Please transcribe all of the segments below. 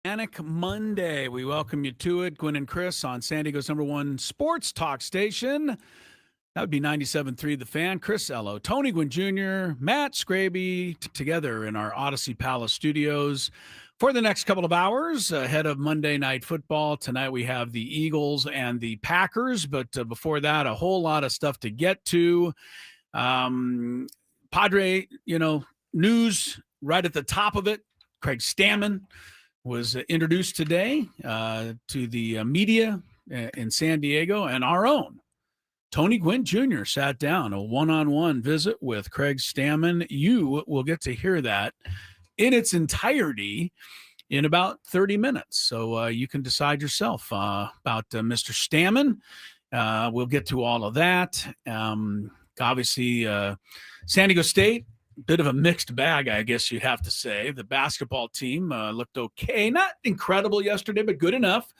Manic Monday. We welcome you to it. Gwynn and Chris on San Diego's #1 sports talk station. That would be 97.3 The Fan. Chris Ello, Tony Gwynn Jr., Matt Skraby together in our Odyssey Palace studios for the next couple of hours ahead of Monday Night Football. Tonight we have the Eagles and the Packers, but before that, a whole lot of stuff to get to. Padre, news right at the top of it. Criag Stammen was introduced today to the media in San Diego, and our own Tony Gwynn Jr. sat down, a one-on-one visit with Criag Stammen. You will get to hear that in its entirety in about 30 minutes. So you can decide yourself about Mr. Stammen. We'll get to all of that. Obviously, San Diego State, bit of a mixed bag, I guess you'd have to say. The basketball team looked okay. Not incredible yesterday, but good enough,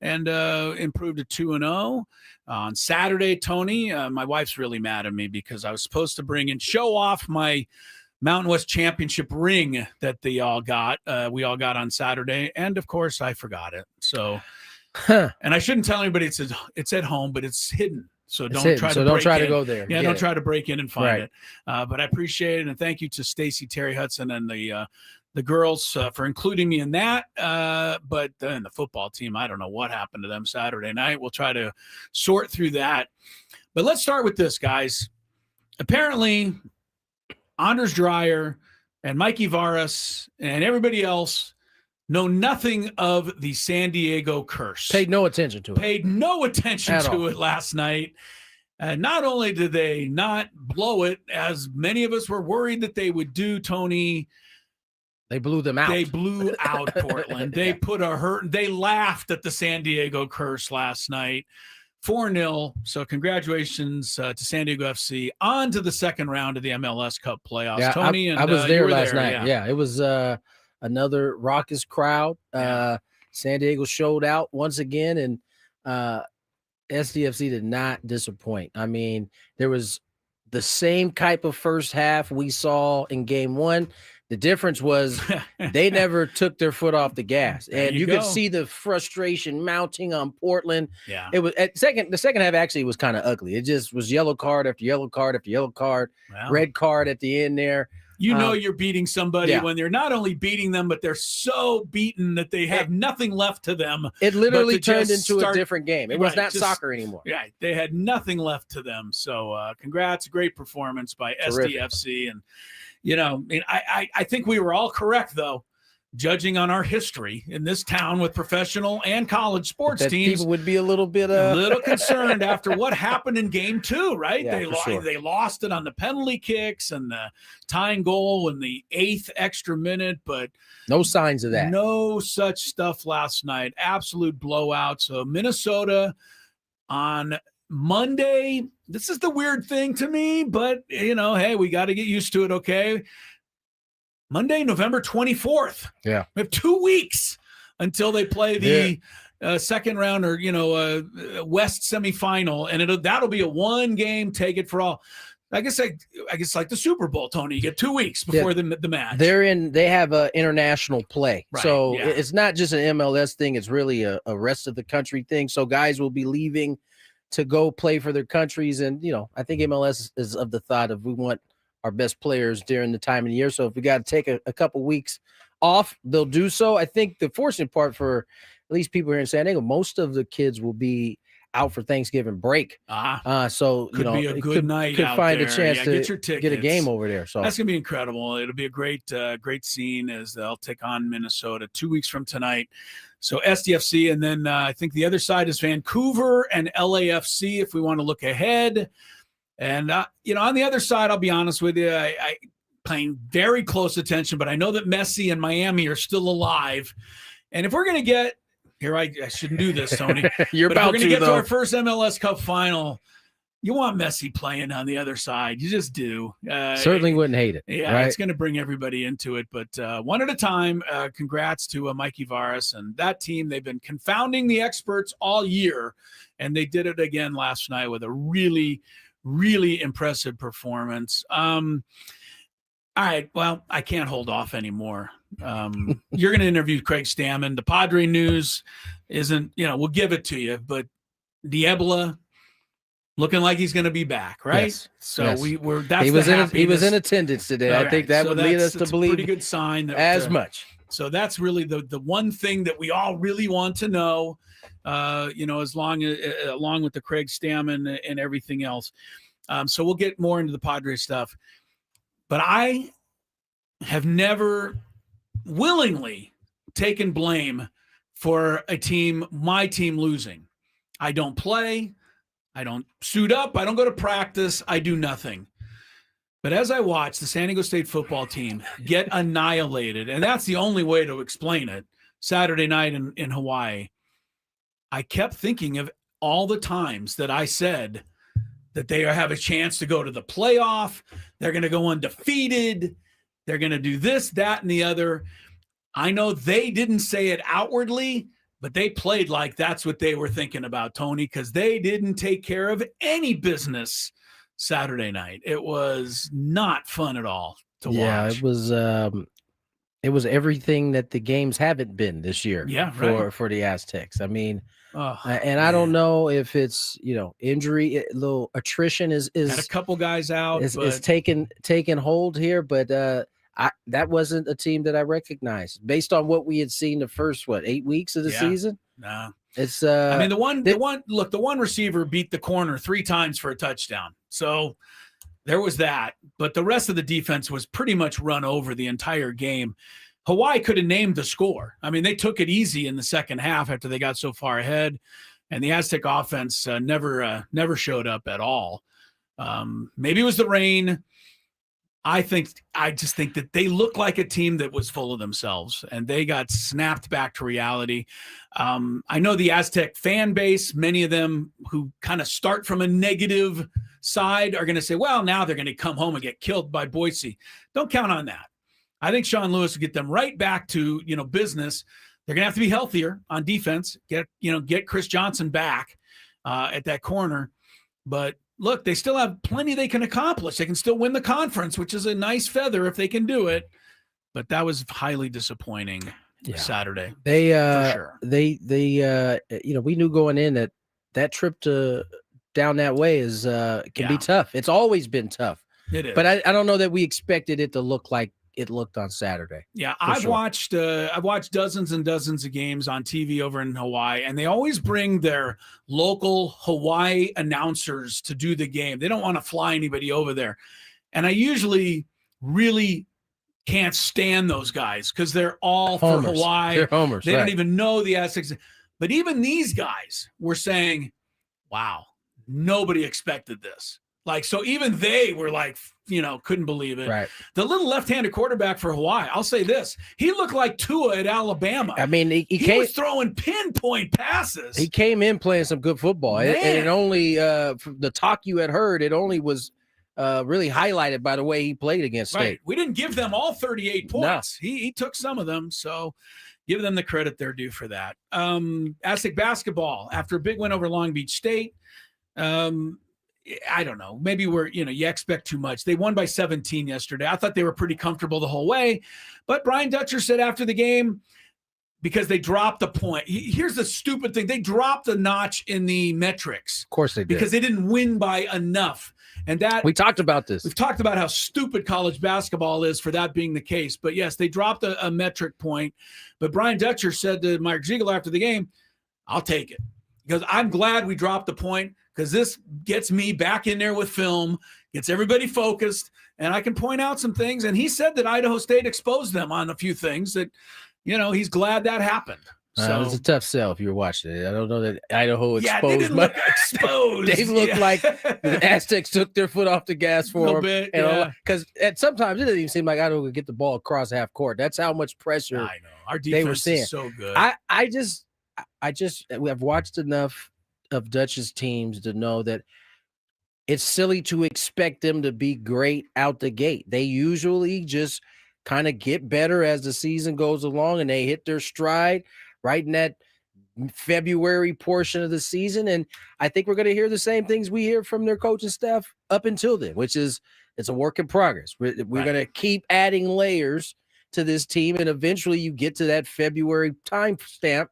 and improved to 2-0. On Saturday, Tony, my wife's really mad at me because I was supposed to show off my Mountain West Championship ring that we all got on Saturday, and of course I forgot it. So, and I shouldn't tell anybody it's at home, but it's hidden. So don't try to go there. Yeah, don't try to break in and find it. But I appreciate it, and thank you to Stacy, Terry Hudson, and the girls for including me in that. But then the football team, I don't know what happened to them Saturday night. We'll try to sort through that. But let's start with this, guys. Apparently, Anders Dreyer and Mikey Varas and everybody else know nothing of the San Diego curse. Paid no attention to it last night. Not only did they not blow it, as many of us were worried that they would do, Tony, they blew them out. They blew out Portland. They they laughed at the San Diego curse last night. 4-0. So congratulations to San Diego FC on to the second round of the MLS Cup playoffs. Yeah, Tony, I was there last night. Yeah, it was another raucous crowd. San Diego showed out once again, and SDFC did not disappoint. I mean, there was the same type of first half we saw in game one. The difference was they never took their foot off the gas, and you could see the frustration mounting on Portland. Yeah, it was the second half actually was kind of ugly. It just was yellow card after yellow card after yellow card, red card at the end there. You're beating somebody when they're not only beating them, but they're so beaten that they have nothing left to them. It literally turned into a different game. It was not soccer anymore. Yeah, they had nothing left to them. So congrats, great performance by SDFC. And, I think we were all correct, though, judging on our history in this town with professional and college sports teams. People would be a little concerned after what happened in game two, right? Yeah, they lost it on the penalty kicks and the tying goal in the 8th extra minute, but no signs of that. No such stuff last night. Absolute blowout. So Minnesota on Monday, this is the weird thing to me, but hey, we got to get used to it. Okay. Monday, November 24th. Yeah. We have 2 weeks until they play the second round or, West semifinal. And that'll be a one-game take it for all. I guess like the Super Bowl, Tony, you get 2 weeks before the match. They have an international play. Right, so it's not just an MLS thing. It's really a rest of the country thing. So guys will be leaving to go play for their countries. And, I think MLS is of the thought of we want our best players during the time of the year. So if we got to take a couple weeks off, they'll do so. I think the fortunate part for at least people here in San Diego, most of the kids will be out for Thanksgiving break. So could be a good night. Could out find there. A chance to get a game over there. So that's gonna be incredible. It'll be a great scene as they'll take on Minnesota 2 weeks from tonight. So SDFC, and then I think the other side is Vancouver and LAFC. If we want to look ahead. And, on the other side, I'll be honest with you, I paying very close attention, but I know that Messi and Miami are still alive. And if we're going to get here, I shouldn't do this, Tony. You're but about if we're going to get to our first MLS Cup final, you want Messi playing on the other side. You just do. Certainly wouldn't hate it. Yeah, right? It's going to bring everybody into it. But one at a time, congrats to Mikey Varas and that team. They've been confounding the experts all year, and they did it again last night with a really, really impressive performance. All right, well, I can't hold off anymore. You're going to interview Criag Stammen. The Padre news isn't, we'll give it to you, but Diabla looking like he's going to be back, right? Yes. So yes. he was in attendance today. Okay. I think that would lead us to believe a pretty good sign that, much. So that's really the one thing that we all really want to know. Along with the Criag Stammen and everything else. So we'll get more into the Padres stuff. But I have never willingly taken blame for my team losing. I don't play. I don't suit up. I don't go to practice. I do nothing. But as I watch the San Diego State football team get annihilated, and that's the only way to explain it, Saturday night in Hawaii, I kept thinking of all the times that I said that they have a chance to go to the playoff. They're going to go undefeated. They're going to do this, that, and the other. I know they didn't say it outwardly, but they played like that's what they were thinking about, Tony, because they didn't take care of any business Saturday night. It was not fun at all to watch. Yeah, it was everything that the games haven't been this year. Yeah, right. for the Aztecs. I mean, I don't know if it's injury, a little attrition is had a couple guys out is taking hold here, but that wasn't a team that I recognized based on what we had seen the first 8 weeks of the season. No, it's I mean the one receiver beat the corner 3 times for a touchdown, so there was that. But the rest of the defense was pretty much run over the entire game. Hawaii could have named the score. I mean, they took it easy in the second half after they got so far ahead, and the Aztec offense never showed up at all. Maybe it was the rain. I just think that they look like a team that was full of themselves, and they got snapped back to reality. I know the Aztec fan base, many of them who kind of start from a negative side are going to say, well, now they're going to come home and get killed by Boise. Don't count on that. I think Sean Lewis will get them right back to, business. They're going to have to be healthier on defense, get Chris Johnson back at that corner. But look, they still have plenty they can accomplish. They can still win the conference, which is a nice feather if they can do it. But that was highly disappointing Saturday. For sure. We knew going in that trip down that way can be tough. It's always been tough. It is. But I don't know that we expected it to look like it looked on Saturday. Yeah, I've watched dozens and dozens of games on TV over in Hawaii, and they always bring their local Hawaii announcers to do the game. They don't want to fly anybody over there. And I usually really can't stand those guys because they're all homers. For Hawaii. They're homers. They don't even know the Aztecs. But even these guys were saying, wow, nobody expected this. So even they were couldn't believe it. Right. The little left-handed quarterback for Hawaii, I'll say this. He looked like Tua at Alabama. I mean, he was throwing pinpoint passes. He came in playing some good football. And it only, the talk you had heard, it only was really highlighted by the way he played against State. Right. We didn't give them all 38 points. No. He took some of them, so give them the credit they're due for that. Aztec basketball, after a big win over Long Beach State, I don't know. Maybe you expect too much. They won by 17 yesterday. I thought they were pretty comfortable the whole way. But Brian Dutcher said after the game, because they dropped the point. Here's the stupid thing. They dropped a notch in the metrics. Of course they did. Because they didn't win by enough. And we talked about this. We've talked about how stupid college basketball is for that being the case. But yes, they dropped a metric point. But Brian Dutcher said to Mike Ziegler after the game, I'll take it. Because I'm glad we dropped the point, because this gets me back in there with film, gets everybody focused, and I can point out some things. And he said that Idaho State exposed them on a few things that, he's glad that happened. So it's a tough sell if you were watching it. I don't know that Idaho exposed. Yeah, they didn't look exposed. They looked like the Aztecs took their foot off the gas for them. Because sometimes it doesn't even seem like Idaho could get the ball across half court. That's how much pressure. I know. Our defense is so good. I've watched enough of Dutch's teams to know that it's silly to expect them to be great out the gate. They usually just kind of get better as the season goes along, and they hit their stride right in that February portion of the season. And I think we're going to hear the same things we hear from their coaching staff up until then, which is it's a work in progress. We're going to keep adding layers to this team, and eventually you get to that February time stamp,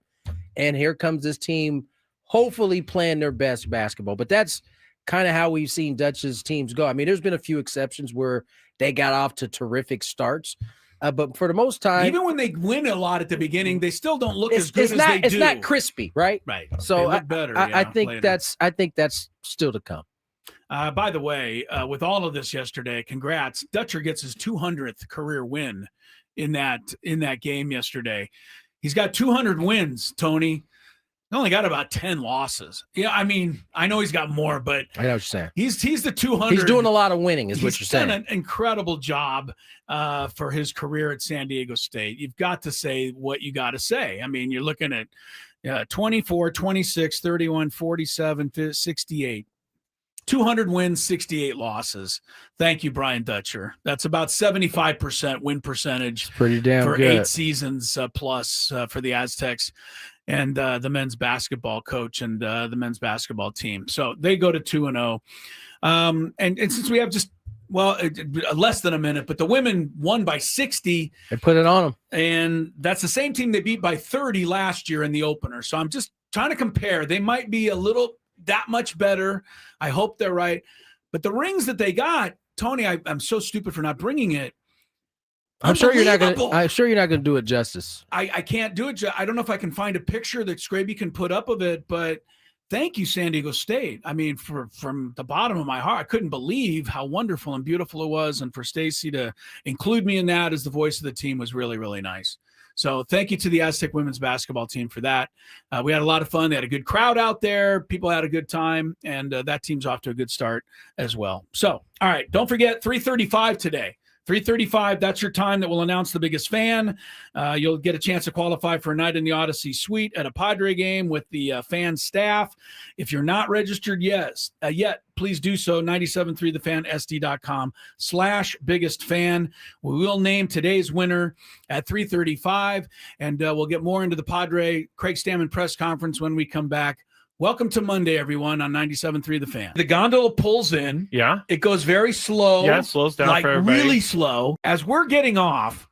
and here comes this team hopefully playing their best basketball. But that's kind of how we've seen Dutch's teams go. I mean, there's been a few exceptions where they got off to terrific starts. But for the most time, even when they win a lot at the beginning, they still don't look as good as they do. It's not crispy, right? Right. So they look better. I think that's still to come. By the way, with all of this yesterday, congrats. Dutcher gets his 200th career win in that game yesterday. He's got 200 wins, Tony. He only got about 10 losses. Yeah, I mean, I know he's got more, but I know what you're saying. He's the 200. He's doing a lot of winning, is what you're saying. He's done an incredible job for his career at San Diego State. You've got to say what you got to say. I mean, you're looking at 24, 26, 31, 47, 68. 200 wins, 68 losses. Thank you, Brian Dutcher. That's about 75% win percentage. It's pretty damn for good. 8 seasons plus for the Aztecs and the men's basketball coach and the men's basketball team. So they go to 2-0. And since we have just, less than a minute, but the women won by 60. They put it on them. And that's the same team they beat by 30 last year in the opener. So I'm just trying to compare. They might be that much better. I hope they're right. But the rings that they got, Tony, I'm so stupid for not bringing it. I'm sure you're not going to do it justice. I can't do it. I don't know if I can find a picture that Skraby can put up of it, but thank you, San Diego State. I mean, from the bottom of my heart, I couldn't believe how wonderful and beautiful it was. And for Stacy to include me in that as the voice of the team was really, really nice. So thank you to the Aztec women's basketball team for that. We had a lot of fun. They had a good crowd out there. People had a good time, and that team's off to a good start as well. So, all right, don't forget 3:35 today. 3:35, that's your time that will announce the biggest fan. You'll get a chance to qualify for a night in the Odyssey Suite at a Padre game with the fan staff. If you're not registered yet, please do so. 973thefansd.com/biggest fan. We will name today's winner at 3:35, and we'll get more into the Padre Criag Stammen press conference when we come back. Welcome to Monday, everyone, on 97.3 The Fan. The gondola pulls in. Yeah. It goes very slow. Yeah, it slows down like for everybody. Really slow. As we're getting off,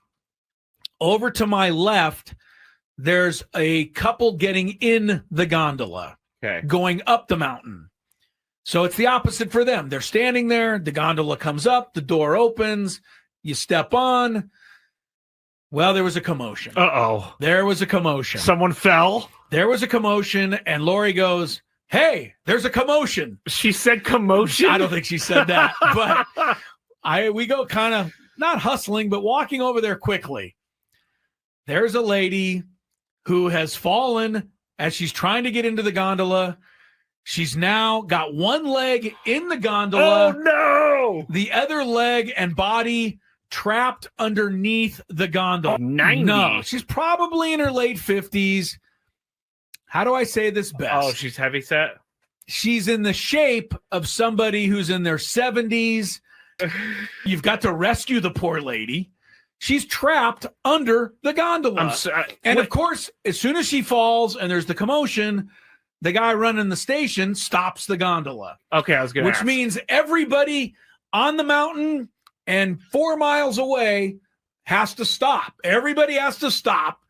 over to my left, there's a couple getting in the gondola, going up the mountain. So it's the opposite for them. They're standing there. The gondola comes up. The door opens. You step on. Well, there was a commotion. Uh-oh. There was a commotion. Someone fell? There was a commotion, and Lori goes, "Hey, there's a commotion." She said commotion? I don't think she said that, but we go kind of not hustling, but walking over there quickly. There's a lady who has fallen as she's trying to get into the gondola. She's now got one leg in the gondola. Oh, no! The other leg and body trapped underneath the gondola. 90. No, she's probably in her late 50s. How do I say this best? Oh, she's heavyset? She's in the shape of somebody who's in their 70s. You've got to rescue the poor lady. She's trapped under the gondola. Of course, as soon as she falls and there's the commotion, the guy running the station stops the gondola. Okay, I was going to ask. Which means everybody on the mountain and 4 miles away has to stop. Everybody has to stop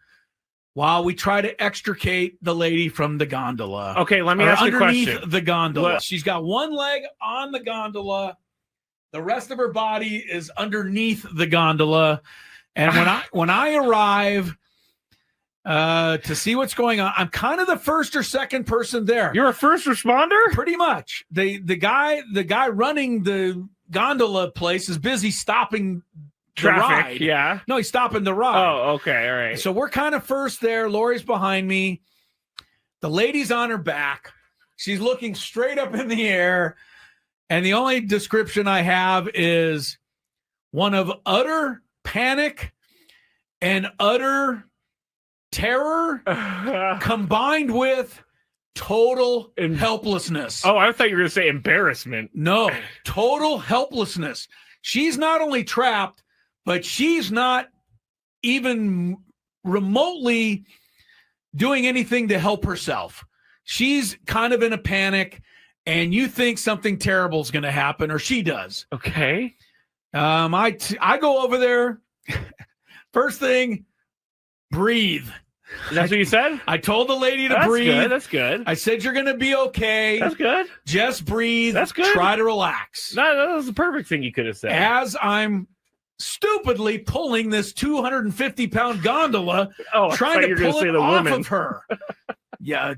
while we try to extricate the lady from the gondola. Okay, let me ask you a question. Underneath the gondola. She's got one leg on the gondola. The rest of her body is underneath the gondola. And when I arrive to see what's going on, I'm kind of the first or second person there. You're a first responder? Pretty much. The guy running the gondola place is busy stopping traffic, ride. Yeah. No, he's stopping the ride. Oh, okay, all right. So we're kind of first there. Lori's behind me. The lady's on her back. She's looking straight up in the air. And the only description I have is one of utter panic and utter terror combined with total helplessness. Oh, I thought you were going to say embarrassment. No, total helplessness. She's not only trapped, but she's not even remotely doing anything to help herself. She's kind of in a panic, and you think something terrible is going to happen, or she does. Okay. I go over there. First thing, breathe. That's what you said? I told the lady to That's breathe. good. That's good. I said, you're going to be okay. That's good. Just breathe. That's good. Try to relax. That was the perfect thing you could have said. As I'm stupidly pulling this 250-pound gondola, trying to pull it off of her. Yeah.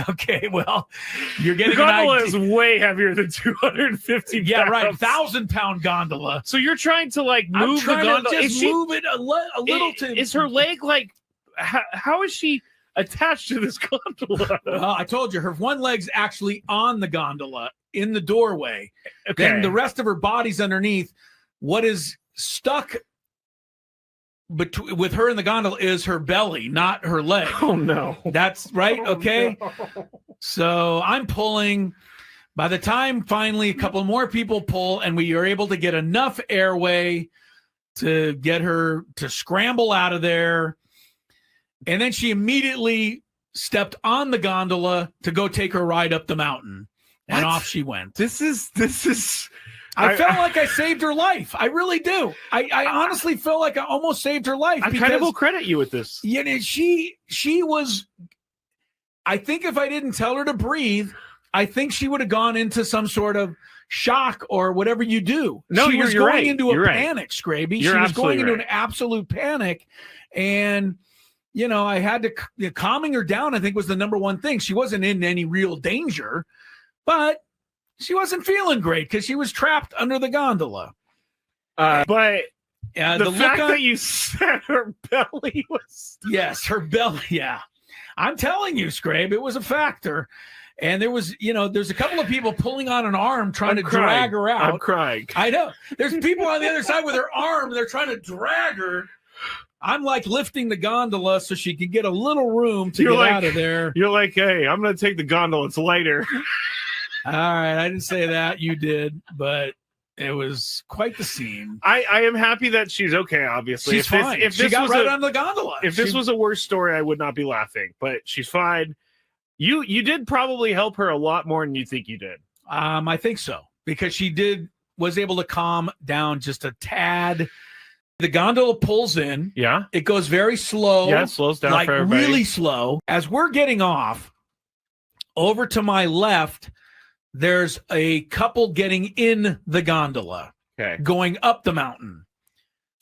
Okay. Well, you're getting the gondola an idea. is way heavier than 250 pounds. Yeah, right. 1,000-pound gondola. So you're trying to like move the gondola. Just move it a little. Is her leg like? How is she attached to this gondola? Well, I told you, her one leg's actually on the gondola in the doorway. Okay. Then the rest of her body's underneath. What is stuck with her in the gondola is her belly, not her leg. Oh no. That's right. Okay. No. So I'm pulling. By the time finally a couple more people pull and we are able to get enough airway to get her to scramble out of there. And then she immediately stepped on the gondola to go take her ride up the mountain. And off she went. This is I felt like I saved her life. I really do. I honestly feel like I almost saved her life. I kind of will credit you with this. You know, she was. I think if I didn't tell her to breathe, I think she would have gone into some sort of shock or whatever you do. No, she was you're going right. into You're a right. panic, Skraby. You're She was going into right. an absolute panic, and you know, I had to calming her down. I think was the number one thing. She wasn't in any real danger, but she wasn't feeling great because she was trapped under the gondola. But the fact that you said her belly was... Yes, her belly. Yeah. I'm telling you, Skrabe, it was a factor. And there was, there's a couple of people pulling on an arm trying to drag her out. I'm crying. I know. There's people on the other side with her arm. They're trying to drag her. I'm like lifting the gondola so she can get a little room to get out of there. You're like, hey, I'm going to take the gondola. It's lighter. All right. I didn't say that. You did. But it was quite the scene. I am happy that she's okay, obviously. She's fine. If she got right on the gondola. If this was a worse story, I would not be laughing. But she's fine. You did probably help her a lot more than you think you did. I think so. Because she was able to calm down just a tad. The gondola pulls in. Yeah. It goes very slow. Yeah, it slows down like for everybody. Really slow. As we're getting off, over to my left, there's a couple getting in the gondola, going up the mountain.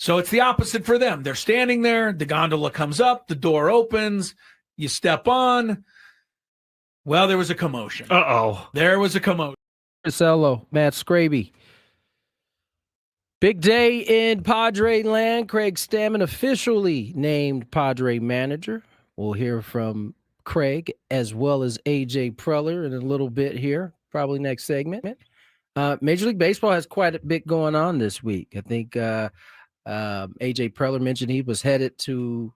So it's the opposite for them. They're standing there. The gondola comes up. The door opens. You step on. Well, there was a commotion. Uh-oh. There was a commotion. Hello, Matt Skraby. Big day in Padre land. Criag Stammen officially named Padre manager. We'll hear from Criag as well as AJ Preller in a little bit here, probably next segment. Major League Baseball has quite a bit going on this week. I think AJ Preller mentioned he was headed to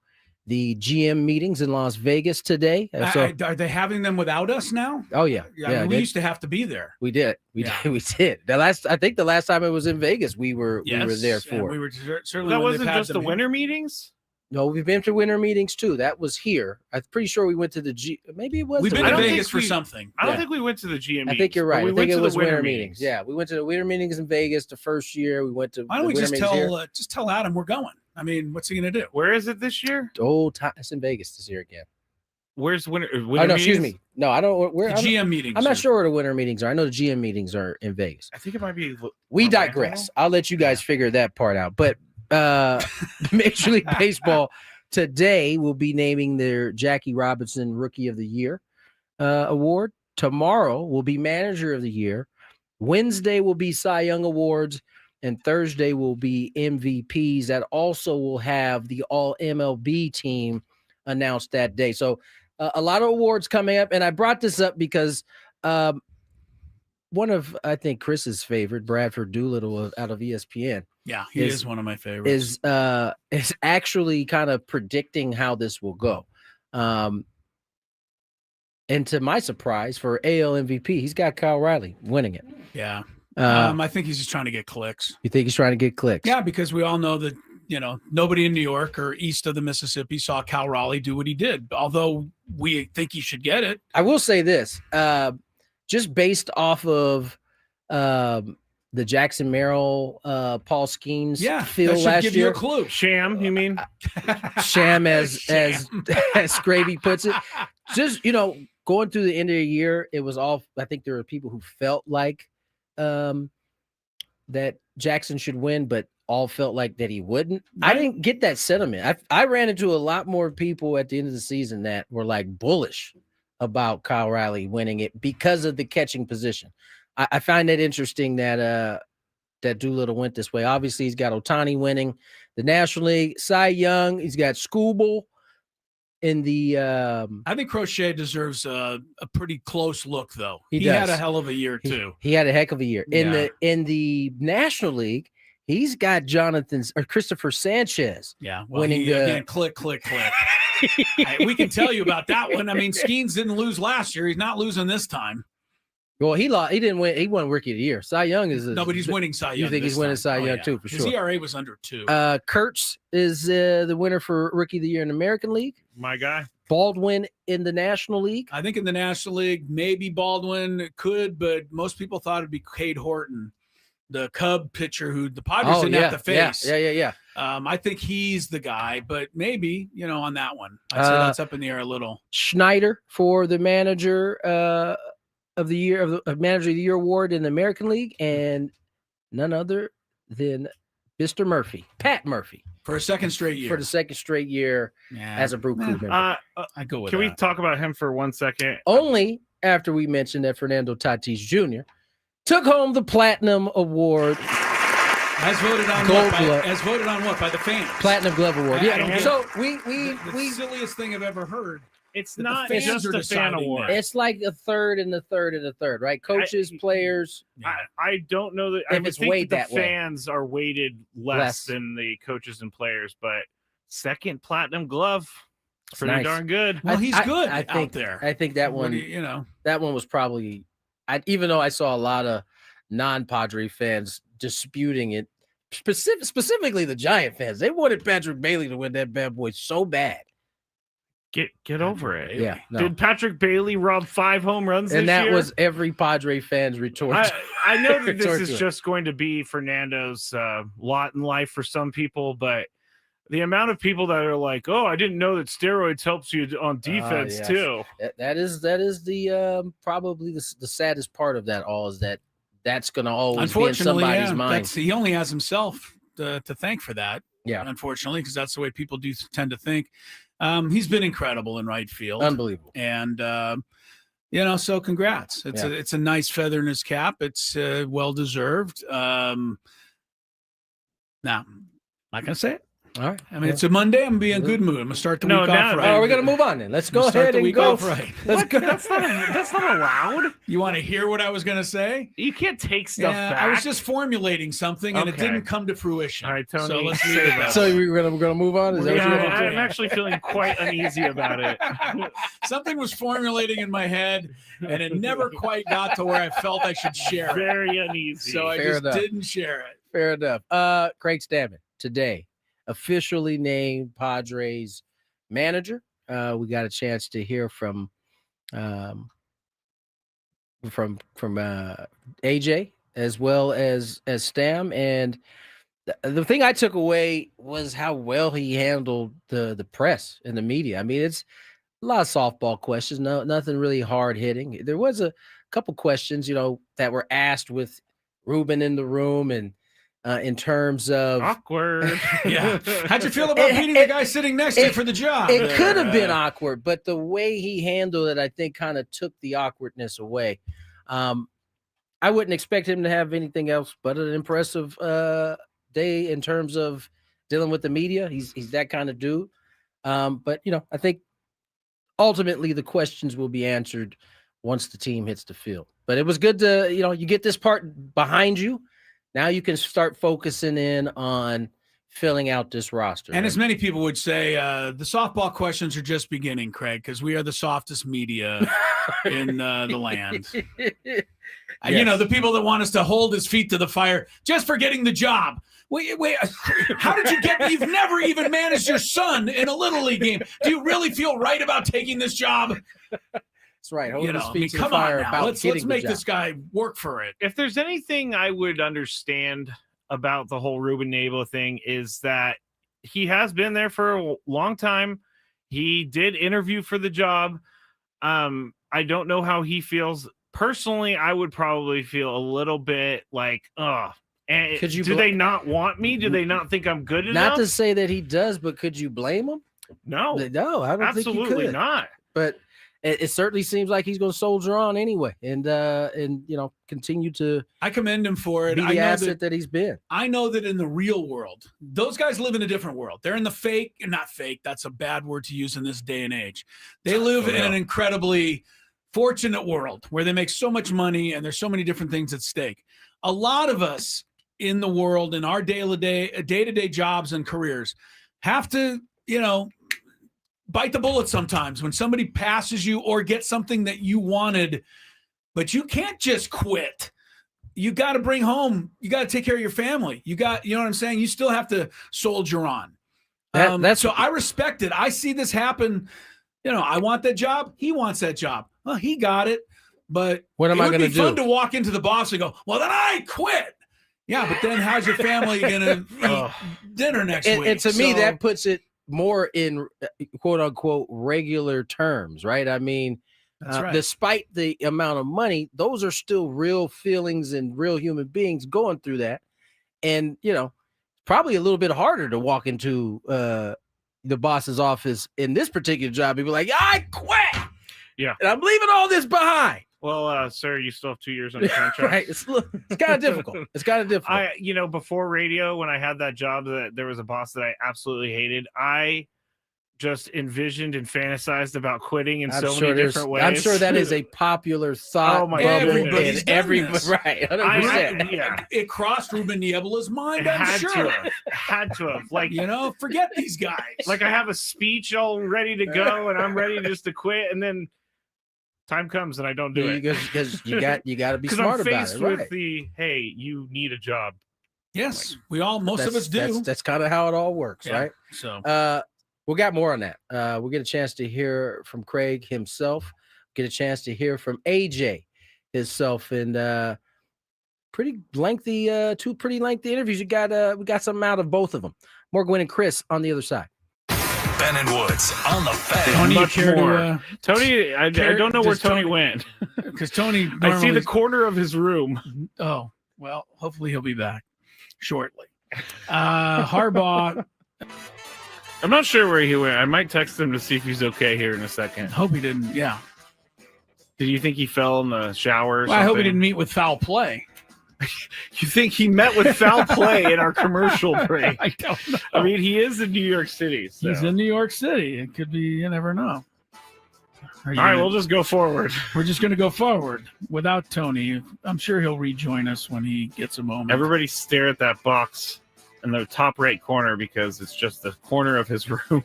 the GM meetings in Las Vegas today. Are they having them without us now? Oh yeah, I mean, we used to have to be there. We did. We did. I think the last time it was in Vegas, we were there for. We were certainly. That wasn't just the winter meetings. No, we've been to winter meetings too. That was here. I'm pretty sure we went to the maybe it was. We've been to Vegas for something. I don't think we went to the GM meetings. I think you're right. I think it was winter meetings. Yeah, we went to the winter meetings in Vegas the first year. We went to. Why don't we just tell Adam we're going? I mean, what's he going to do? Where is it this year? It's in Vegas this year again. Where's winter? Oh no, excuse me. No, I don't. Where the GM meetings? I'm not sure where the winter meetings are. I know the GM meetings are in Vegas. I think it might be. We digress. I'll let you guys figure that part out. But Major League Baseball today will be naming their Jackie Robinson Rookie of the Year award. Tomorrow will be Manager of the Year. Wednesday will be Cy Young Awards. And Thursday will be MVPs. That also will have the All MLB team announced that day. So a lot of awards coming up. And I brought this up because one of, I think, Chris's favorite, Bradford Doolittle out of ESPN. Yeah, he is one of my favorites. Is actually kind of predicting how this will go. And to my surprise, for AL MVP, he's got Kyle Riley winning it. Yeah. I think he's just trying to get clicks. You think he's trying to get clicks? Yeah, because we all know that, nobody in New York or east of the Mississippi saw Cal Raleigh do what he did, although we think he should get it. I will say this, just based off of the Jackson Merrill, Paul Skeens feel that should last give year. You a clue. Sham, you mean? Sham, as Skraby puts it. Just, going through the end of the year, it was all. I think there were people who felt like that Jackson should win, but all felt like that he wouldn't. I didn't get that sentiment. I ran into a lot more people at the end of the season that were like bullish about Kyle Riley winning it because of the catching position. I find that interesting that Doolittle went this way. Obviously, he's got Ohtani winning the National League, Cy Young. He's got Skubal in the. I think Crochet deserves a pretty close look, though. He had a hell of a year too. He had a heck of a year in the National League. He's got Christopher Sanchez. Yeah, winning again, click. We can tell you about that one. I mean, Skeens didn't lose last year. He's not losing this time. Well, he didn't win. He won Rookie of the Year. Cy Young is no, but he's winning Cy Young. You think he's winning Cy Young too, for sure? His ERA was under 2. Kurtz is the winner for Rookie of the Year in the American League. My guy. Baldwin in the National League. I think in the National League, maybe Baldwin could, but most people thought it'd be Cade Horton, the Cub pitcher who the Padres didn't have to face. Yeah. I think he's the guy, but maybe, on that one. I'd say that's up in the air a little. Schneider for the manager of the year of Manager of the Year award in the American League, and none other than Mr. Murphy, Pat Murphy, for a second straight year. For the second straight year as a Brew Crew member. I go with Can that. we talk about him for 1 second? Only after we mentioned that Fernando Tatis Jr. took home the Platinum Award. As voted on what? By the fans. Platinum Glove Award. Yeah. So we silliest thing I've ever heard. It's not just a fan award. It's like a third and a third and a third, right? Coaches, players. I don't know that. I would think that the fans are weighted less than the coaches and players, but second Platinum Glove, pretty darn good. Well, he's good I think, out there. I think that one, that one was probably. Even though I saw a lot of non-Padre fans disputing it, specifically the Giant fans, they wanted Patrick Bailey to win that bad boy so bad. Get over it. Yeah. No. Did Patrick Bailey rob 5 home runs and this that year? was every Padre fan's retort. I know that this is just going to be Fernando's lot in life for some people, but the amount of people that are like, "Oh, I didn't know that steroids helps you on defense too." That is the probably the saddest part of that all is that's going to always be in somebody's mind. He only has himself to thank for that. Yeah, unfortunately, because that's the way people do tend to think. He's been incredible in right field, unbelievable, and so congrats. It's a nice feather in his cap. It's well deserved. Now, not gonna say it. All right. I mean, it's a Monday. I'm gonna be in a good mood. I'm gonna start the week off right. Oh, we're gonna move on then. Let's go ahead and go. Right. Let's go. That's not allowed. You want to hear what I was gonna say? You can't take stuff back. I was just formulating something, and it didn't come to fruition. All right, Tony. So let's leave it that So way. we're gonna move on. Is that what you're gonna do? I'm actually feeling quite uneasy about it. Something was formulating in my head, and it never quite got to where I felt I should share it. Very uneasy. So I just didn't share it. Fair enough. Criag Stammen today officially named Padres manager. We got a chance to hear from AJ as well as Stam, and the thing I took away was how well he handled the press and the media. I mean, it's a lot of softball questions, nothing really hard hitting. There was a couple questions, that were asked with Ruben in the room and in terms of awkward. Yeah. How'd you feel about beating the guy sitting next to you for the job? It could have been awkward, but the way he handled it, I think, kind of took the awkwardness away. I wouldn't expect him to have anything else but an impressive day in terms of dealing with the media. He's that kind of dude. But I think ultimately the questions will be answered once the team hits the field. But it was good to, you get this part behind you. Now you can start focusing in on filling out this roster. And as many people would say, the softball questions are just beginning, Craig, because we are the softest media in the land. Yes. The people that want us to hold his feet to the fire just for getting the job. Wait, how did you get? You've never even managed your son in a Little League game. Do you really feel right about taking this job? That's right. You know, I mean, come on now. Let's make this guy work for it. If there's anything I would understand about the whole Ruben Abel thing is that he has been there for a long time. He did interview for the job. I don't know how he feels. Personally, I would probably feel a little bit like, and do they not want me? Do they not think I'm good enough? Not to say that he does, but could you blame him? No, I don't absolutely think you could. not. But it certainly seems like he's going to soldier on anyway, and continue to. I commend him for it. Be the asset that he's been. I know that in the real world, those guys live in a different world. They're in the fake, and not fake. That's a bad word to use in this day and age. They live in an incredibly fortunate world where they make so much money, and there's so many different things at stake. A lot of us in the world, in our day-to-day jobs and careers, have to, bite the bullet sometimes when somebody passes you or gets something that you wanted, but you can't just quit. You got to bring home, you got to take care of your family. You know what I'm saying? You still have to soldier on. So I respect it. I see this happen. I want that job. He wants that job. Well, he got it, but what am I going to do? Fun to walk into the boss and go, well, then I quit. Yeah, but then how's your family going to eat dinner next week? And to me, that puts it more in quote unquote regular terms, right? I mean, right. Despite the amount of money, those are still real feelings and real human beings going through that. And, probably a little bit harder to walk into the boss's office in this particular job. People like, I quit. Yeah. And I'm leaving all this behind. Well, sir, you still have 2 years on the contract. Right. It's kind of difficult. It's kind of difficult. Before radio, when I had that job, that there was a boss that I absolutely hated. I just envisioned and fantasized about quitting in so many different ways. I'm sure that is a popular thought. Oh my God. Everybody's right. 100%. It crossed Ruben Niebela's mind, I'm sure. Had to have. Like, forget these guys. Like I have a speech all ready to go and I'm ready just to quit, and then time comes and I don't do it because you got to be smart about it. Because I'm faced with the, hey, you need a job. Yes, most of us do. That's kind of how it all works, right? So, we got more on that. We'll get a chance to hear from Craig himself. Get a chance to hear from AJ himself, and two pretty lengthy interviews. We got something out of both of them. More Gwynn and Chris on the other side. Ben and Woods on the Fan. Tony, I don't know where Tony went. Because Tony, I see the corner of his room. Oh, well, hopefully he'll be back shortly. Harbaugh. I'm not sure where he went. I might text him to see if he's okay here in a second. Hope he didn't. Yeah. Did you think he fell in the shower or something? I hope he didn't meet with foul play. You think he met with foul play in our commercial break? I don't know. I mean, he is in New York City. So. He's in New York City. It could be, you never know. All right, we'll just go forward. We're just going to go forward without Tony. I'm sure he'll rejoin us when he gets a moment. Everybody stare at that box in the top right corner because it's just the corner of his room.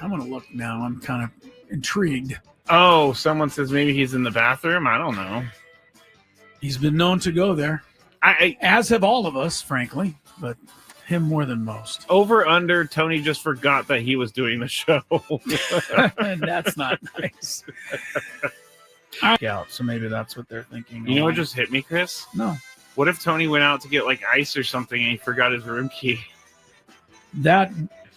I'm going to look now. I'm kind of intrigued. Oh, someone says maybe he's in the bathroom. I don't know. He's been known to go there, as have all of us, frankly, but him more than most. Over under, Tony just forgot that he was doing the show. That's not nice. So maybe that's what they're thinking. You know what just hit me, Chris? No. What if Tony went out to get like ice or something and he forgot his room key? That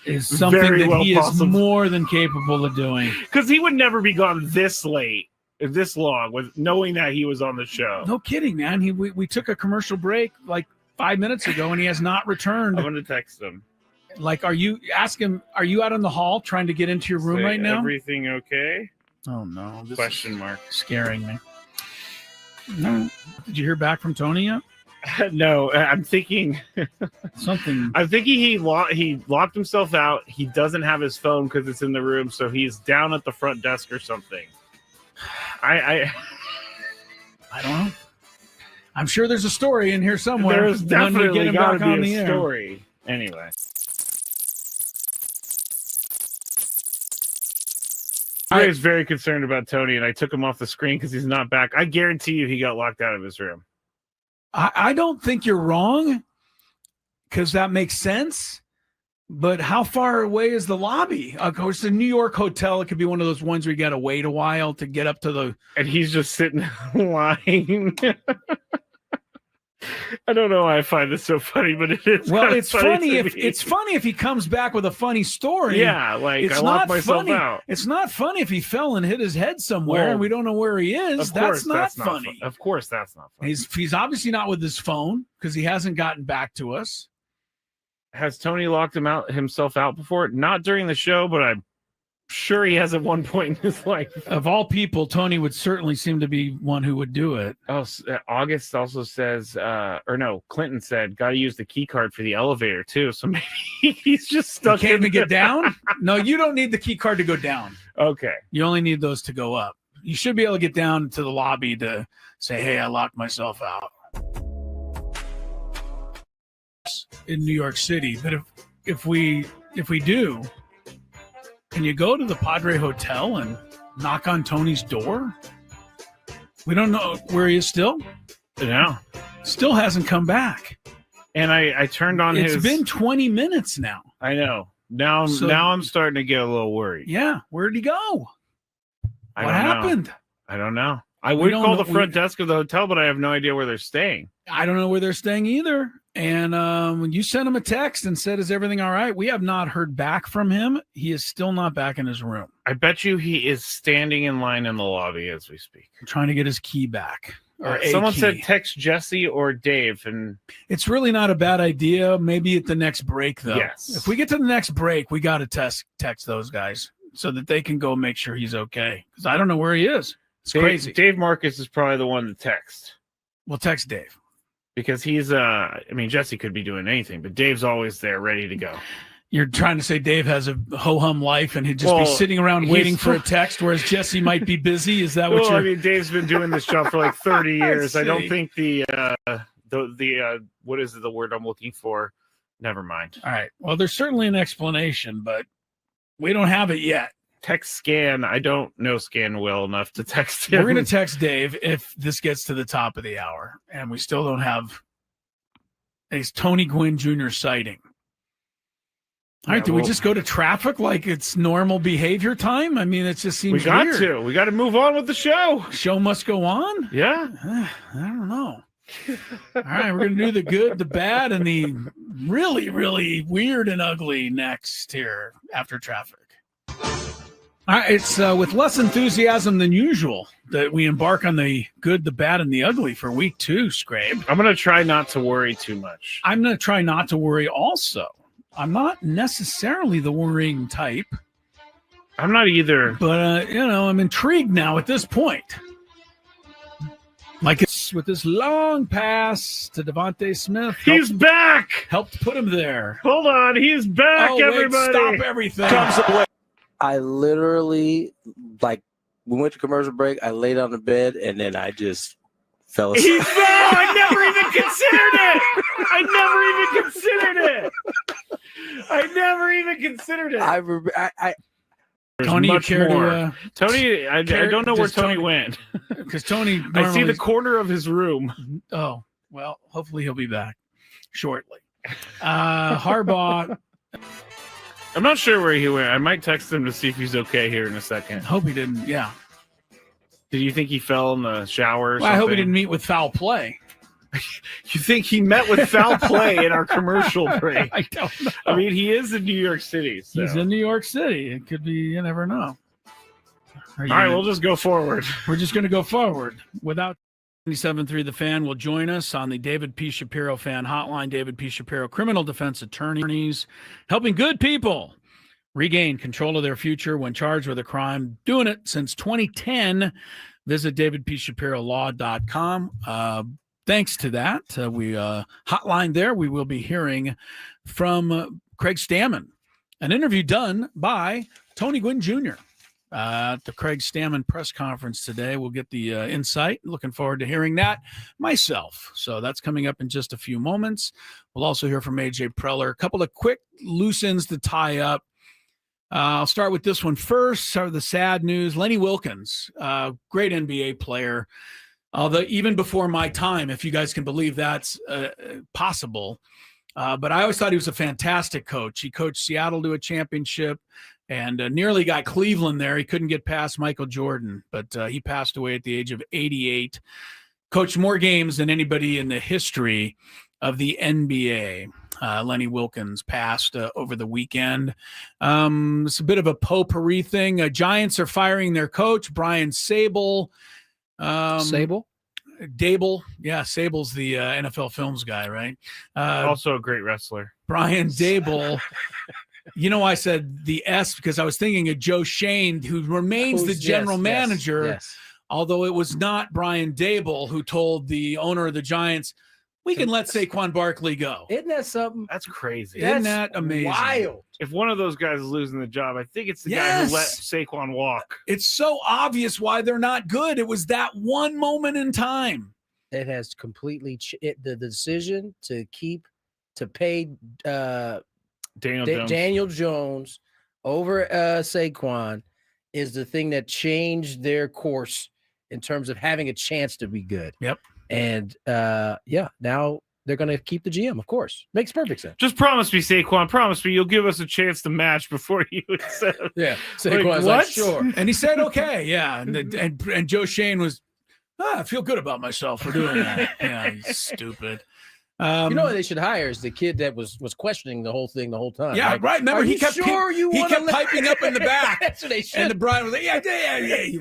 is something that he is more than capable of doing. Because he would never be gone this late. This long with knowing that he was on the show. No kidding, man. We took a commercial break like 5 minutes ago and he has not returned. I'm going to text him. Like, are you out in the hall trying to get into your room right now? Everything okay? Oh no. Question mark. Scaring me. No. Did you hear back from Tony yet? No, I'm thinking something. I'm thinking he locked himself out. He doesn't have his phone because it's in the room. So he's down at the front desk or something. I don't know. I'm sure there's a story in here somewhere. There's definitely got to be a story. Anyway. I was very concerned about Tony, and I took him off the screen because he's not back. I guarantee you he got locked out of his room. I don't think you're wrong because that makes sense. But how far away is the lobby? Of course, the New York hotel, it could be one of those ones where you got to wait a while to get up to the. And he's just sitting in line. I don't know why I find this so funny, but it is. Well, it's funny if he comes back with a funny story. Yeah, like it's I locked myself out. It's not funny if he fell and hit his head somewhere and we don't know where he is. That's not funny. Of course, that's not funny. He's obviously not with his phone because he hasn't gotten back to us. Has Tony locked himself out before? Not during the show, but I'm sure he has at one point in his life. Of all people, Tony would certainly seem to be one who would do it. Oh, August also says, Clinton said, got to use the key card for the elevator too. So maybe he's just stuck. Can't even get down? No, you don't need the key card to go down. Okay. You only need those to go up. You should be able to get down to the lobby to say, hey, I locked myself out in New York City. But if we do, can you go to the Padre Hotel and knock on Tony's door? We don't know where he is still. No. Still hasn't come back. And I turned on It's been 20 minutes now. I know. Now I'm starting to get a little worried. Yeah. Where'd he go? What happened? I don't know. I would call the front desk of the hotel, but I have no idea where they're staying. I don't know where they're staying either. And when you sent him a text and said, is everything all right? We have not heard back from him. He is still not back in his room. I bet you he is standing in line in the lobby as we speak. I'm trying to get his key back. Someone said text Jesse or Dave. And it's really not a bad idea. Maybe at the next break, though. Yes. If we get to the next break, we got to text those guys so that they can go make sure he's okay. Because I don't know where he is. It's crazy. Dave Marcus is probably the one to text. We'll text Dave. Because he's, Jesse could be doing anything, but Dave's always there ready to go. You're trying to say Dave has a ho-hum life and he'd just be sitting around waiting for a text, whereas Jesse might be busy? Is that what you're... Dave's been doing this job for like 30 years. I don't think the what is the word I'm looking for? Never mind. All right. Well, there's certainly an explanation, but we don't have it yet. Text Scan. I don't know Scan well enough to text him. We're going to text Dave if this gets to the top of the hour and we still don't have a Tony Gwynn Jr. sighting. All right, do we just go to traffic like it's normal behavior time? I mean, it just seems weird. We got to move on with the show. Show must go on? Yeah. I don't know. All right, we're going to do the good, the bad, and the really, really weird and ugly next here after traffic. All right, it's with less enthusiasm than usual that we embark on the good, the bad, and the ugly for week 2, Skrabe. I'm going to try not to worry too much. I'm going to try not to worry also. I'm not necessarily the worrying type. I'm not either. But, I'm intrigued now at this point. Like it's with this long pass to Devontae Smith. He's back! Helped put him there. Hold on, he's back, everybody! Stop everything. I literally, we went to commercial break, I laid on the bed, and then I just fell asleep. I never even considered it! Tony, much more. Tony, I don't know where Tony went. Because Tony, I see the corner of his room. Oh, well, hopefully he'll be back shortly. Harbaugh. I'm not sure where he went. I might text him to see if he's okay here in a second. Hope he didn't. Yeah. Did you think he fell in the shower or something? I hope he didn't meet with foul play. You think he met with foul play in our commercial break? I don't know. I mean, he is in New York City. So. He's in New York City. It could be, you never know. All right, we'll just go forward. We're just going to go forward. Without 97.3 The Fan will join us on the David P. Shapiro Fan Hotline. David P. Shapiro, criminal defense attorneys, helping good people regain control of their future when charged with a crime. Doing it since 2010. Visit davidpshapirolaw.com. Thanks to that, we hotline there. We will be hearing from Criag Stammen, an interview done by Tony Gwynn Jr. At the Criag Stammen press conference today. We'll get the insight. Looking forward to hearing that myself. So that's coming up in just a few moments. We'll also hear from AJ Preller. A couple of quick loose ends to tie up. I'll start with this one first. Start with the sad news. Lenny Wilkins, great NBA player. Although even before my time, if you guys can believe that's possible, But I always thought he was a fantastic coach. He coached Seattle to a championship and nearly got Cleveland there. He couldn't get past Michael Jordan, but he passed away at the age of 88. Coached more games than anybody in the history of the NBA. Lenny Wilkins passed over the weekend. It's a bit of a potpourri thing. Giants are firing their coach, Brian Sable. Sable? Dable. Yeah, Sable's the NFL Films guy, right? Also a great wrestler. Brian Dable. I said the S because I was thinking of Joe Shane, who remains the general manager, yes. Although it was not Brian Dable who told the owner of the Giants, we can let Saquon Barkley go. Isn't that something? That's crazy. Isn't that amazing? Wild. If one of those guys is losing the job, I think it's the guy who let Saquon walk. It's so obvious why they're not good. It was that one moment in time. It has completely the decision to pay Daniel Jones over Saquon is the thing that changed their course in terms of having a chance to be good. Yep. And now they're going to keep the GM, of course. Makes perfect sense. Just promise me, Saquon, promise me you'll give us a chance to match before you accept. Yeah. Saquon's like, sure. And he said, okay. Yeah. And Joe Shane was, I feel good about myself for doing that. Yeah, he's stupid. They should hire is the kid that was questioning the whole thing the whole time. Yeah, right. Remember, he kept piping up in the back. That's what they should. And the Brian was like, yeah.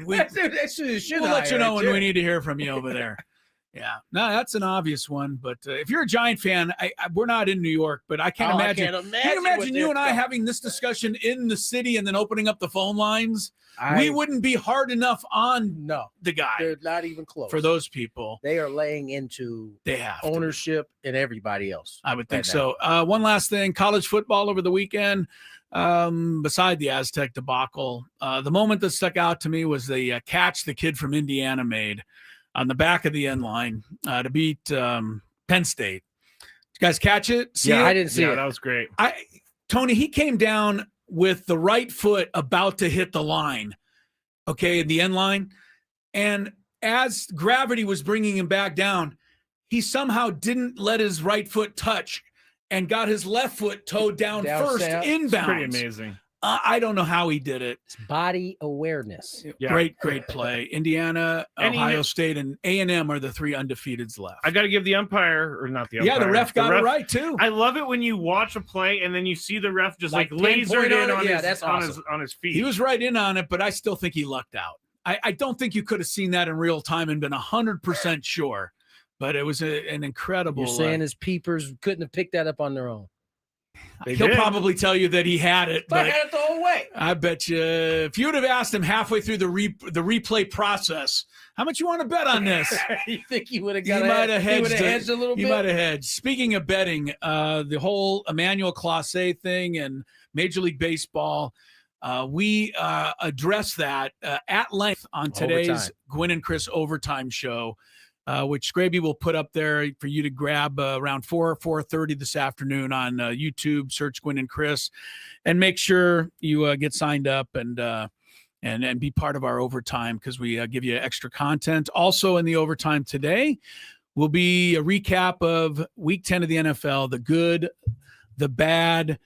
We'll let you know when we need to hear from you over there. Yeah, no, that's an obvious one. But if you're a Giant fan, we're not in New York, but I can't imagine. Can you imagine you and I having this discussion in the city and then opening up the phone lines? We wouldn't be hard enough on the guy. They're not even close. For those people. They are laying into ownership and everybody else. I would think so. One last thing, college football over the weekend, beside the Aztec debacle, the moment that stuck out to me was the catch the kid from Indiana made on the back of the end line to beat Penn State. Did you guys catch it? See it? I didn't see it. That was great. Tony, he came down with the right foot about to hit the line, in the end line. And as gravity was bringing him back down, he somehow didn't let his right foot touch and got his left foot towed down first inbounds. It's pretty amazing. I don't know how he did it. It's body awareness. Yeah. Great play. Indiana, Ohio State, and A&M are the three undefeateds left. I got to give the umpire, or not the umpire. Yeah, the ref got it right, too. I love it when you watch a play and then you see the ref just lasered in on his feet. He was right in on it, but I still think he lucked out. I don't think you could have seen that in real time and been 100% sure, but it was an incredible. You're saying his peepers couldn't have picked that up on their own. He'll probably tell you that he had it, but I had it the whole way. I bet you if you would have asked him halfway through the replay process, how much you want to bet on this? You think he would have got? He might have hedged a little bit. He might have hedged. Speaking of betting, the whole Emmanuel Clase thing and Major League Baseball, we address that at length on today's Gwynn and Chris Overtime show. Which Skraby will put up there for you to grab around 4:30 this afternoon on YouTube. Search Gwynn and Chris, and make sure you get signed up and be part of our overtime because we give you extra content. Also in the overtime today will be a recap of Week 10 of the NFL, the good, the bad,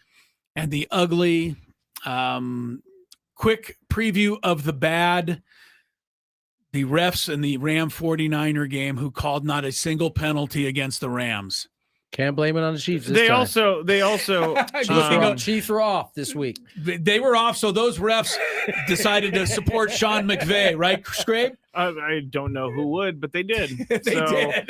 and the ugly. Quick preview of the bad. The refs in the Ram 49er game who called not a single penalty against the Rams. Can't blame it on the Chiefs. They also Chiefs were off this week. They were off, so those refs decided to support Sean McVay, right, Scrape? I don't know who would, but they did. Did.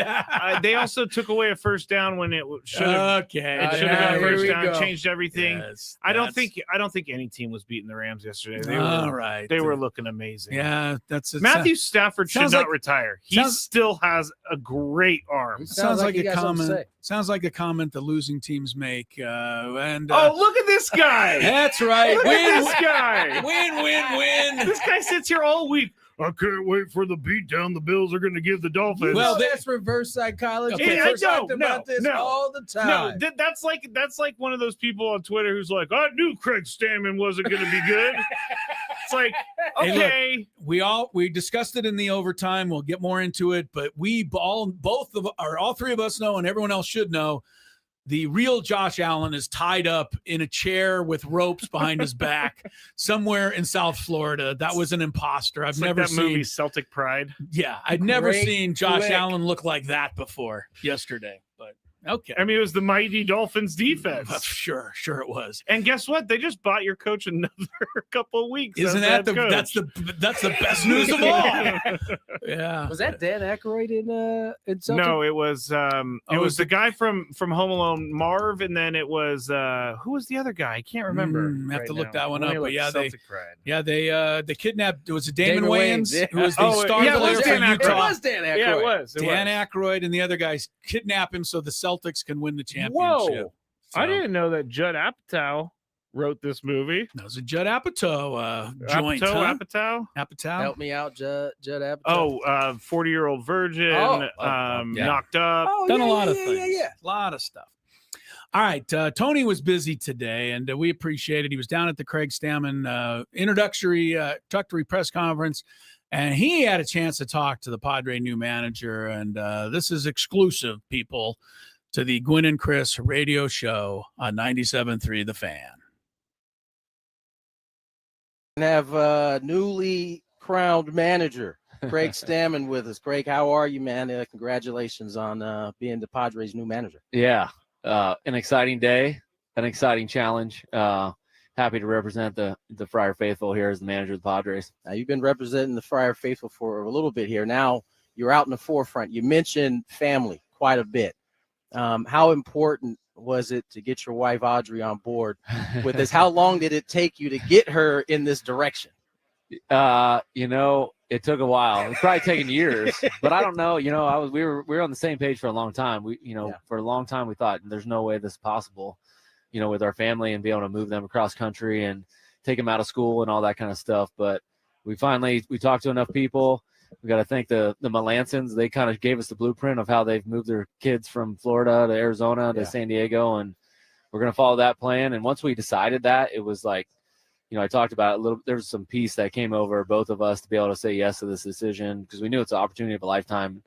They also took away a first down when it should have. Okay, it should have been a first down. Changed everything. Yes, I don't think any team was beating the Rams yesterday. They were looking amazing. Yeah, that's it. Matthew Stafford should not retire. He still has a great arm. Sounds like a comment. Sounds like a comment the losing teams make. Look at this guy. That's right. This guy. Win. This guy sits here all week. I can't wait for the beatdown the Bills are going to give the Dolphins. Well, that's reverse psychology. I know. About this all the time. No, that's like one of those people on Twitter who's like, I knew Criag Stammen wasn't going to be good. It's like, okay. Hey, look, we discussed it in the overtime. We'll get more into it, but all three of us know, and everyone else should know, the real Josh Allen is tied up in a chair with ropes behind his back somewhere in South Florida. That was an imposter. I've never seen movie Celtic Pride. Yeah, I'd never Great seen Josh flick. Allen look like that before yesterday. But okay. I mean, it was the mighty Dolphins defense. Sure it was. And guess what? They just bought your coach another couple of weeks. Isn't that that's the best news of all? Yeah. Was that Dan Aykroyd in Celtic? No, it was the guy from Home Alone, Marv, and then it was who was the other guy? I can't remember. Have to look now. that one Let me up. But look Pride. they kidnapped. Was it Damon Wayans, Wayans, who was the star yeah, it player was for Dan Aykroyd. Utah? It was Dan Aykroyd. Yeah, it was. Dan Aykroyd and the other guys kidnap him so the Celtics can win the championship. Whoa! So, I didn't know that Judd Apatow wrote this movie. That was a Judd Apatow joint. Apatow. Help me out, Judd Apatow. Oh, 40-year-old virgin. Yeah. Knocked up. Done a lot of things. A lot of stuff. All right. Tony was busy today, and we appreciate it. He was down at the Criag Stammen introductory press conference, and he had a chance to talk to the Padre new manager. And this is exclusive, people, to the Gwynn and Chris radio show on 97.3 The Fan. And have a newly crowned manager, Criag Stammen, with us. Craig, how are you, man? Congratulations on being the Padres' new manager. Yeah, an exciting day, an exciting challenge. Happy to represent the Friar Faithful here as the manager of the Padres. Now, you've been representing the Friar Faithful for a little bit here. Now you're out in the forefront. You mentioned family quite a bit. How important was it to get your wife Audrey on board with this? How long did it take you to get her in this direction? It took a while. It's probably taken years, but I don't know. We were on the same page for a long time. For a long time we thought there's no way this is possible, with our family and be able to move them across country and take them out of school and all that kind of stuff. But we talked to enough people. We got to thank the Melancons. They kind of gave us the blueprint of how they've moved their kids from Florida to Arizona to San Diego, and we're going to follow that plan. And once we decided that, it was like, I talked about it a little. There was some peace that came over both of us to be able to say yes to this decision, because we knew it's an opportunity of a lifetime.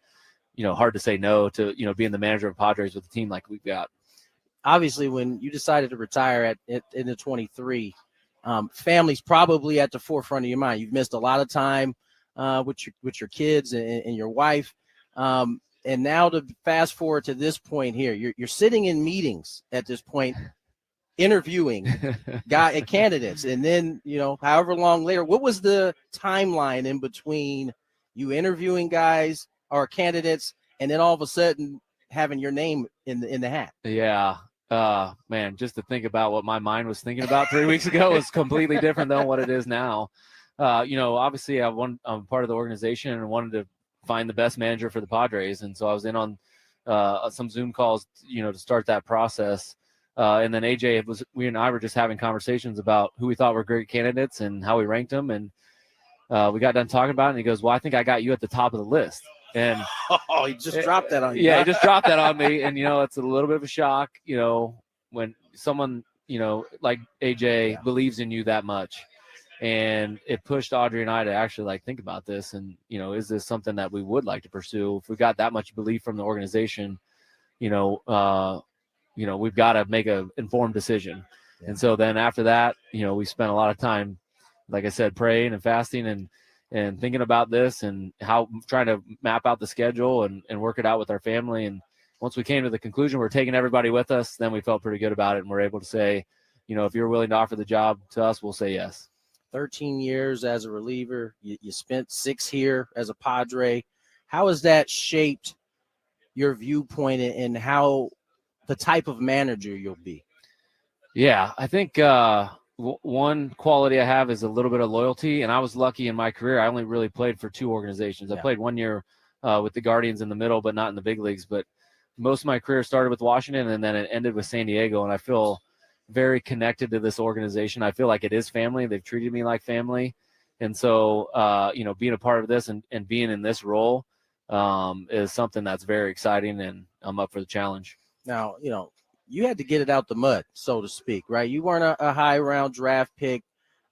Hard to say no to being the manager of Padres with a team like we've got. Obviously, when you decided to retire in the 23, family's probably at the forefront of your mind. You've missed a lot of time with your kids and your wife, and now to fast forward to this point here, you're sitting in meetings at this point, interviewing candidates, and then however long later, what was the timeline in between you interviewing guys or candidates and then all of a sudden having your name in the hat? Yeah. Man, just to think about what my mind was thinking about 3 weeks ago was completely different than what it is now. Obviously I'm part of the organization and wanted to find the best manager for the Padres. And so I was in on some Zoom calls, to start that process. And then we and I were just having conversations about who we thought were great candidates and how we ranked them. And we got done talking about it, and he goes, "Well, I think I got you at the top of the list." And he just dropped that on you. Yeah, he just dropped that on me. And, it's a little bit of a shock, when someone, like AJ believes in you that much. And it pushed Audrey and I to actually think about this. And, is this something that we would like to pursue? If we got that much belief from the organization, we've got to make an informed decision. Yeah. And so then after that, we spent a lot of time, like I said, praying and fasting and thinking about this and how trying to map out the schedule and work it out with our family. And once we came to the conclusion we're taking everybody with us, then we felt pretty good about it. And we're able to say, if you're willing to offer the job to us, we'll say yes. 13 years as a reliever. You spent 6 here as a Padre. How has that shaped your viewpoint and how the type of manager you'll be? Yeah, I think one quality I have is a little bit of loyalty, and I was lucky in my career. I only really played for 2 organizations. I played 1 year with the Guardians in the middle, but not in the big leagues. But most of my career started with Washington, and then it ended with San Diego, and I feel very connected to this organization. I feel like it is family. They've treated me like family. And so, being a part of this and being in this role is something that's very exciting, and I'm up for the challenge. Now, you had to get it out the mud, so to speak, right? You weren't a high round draft pick.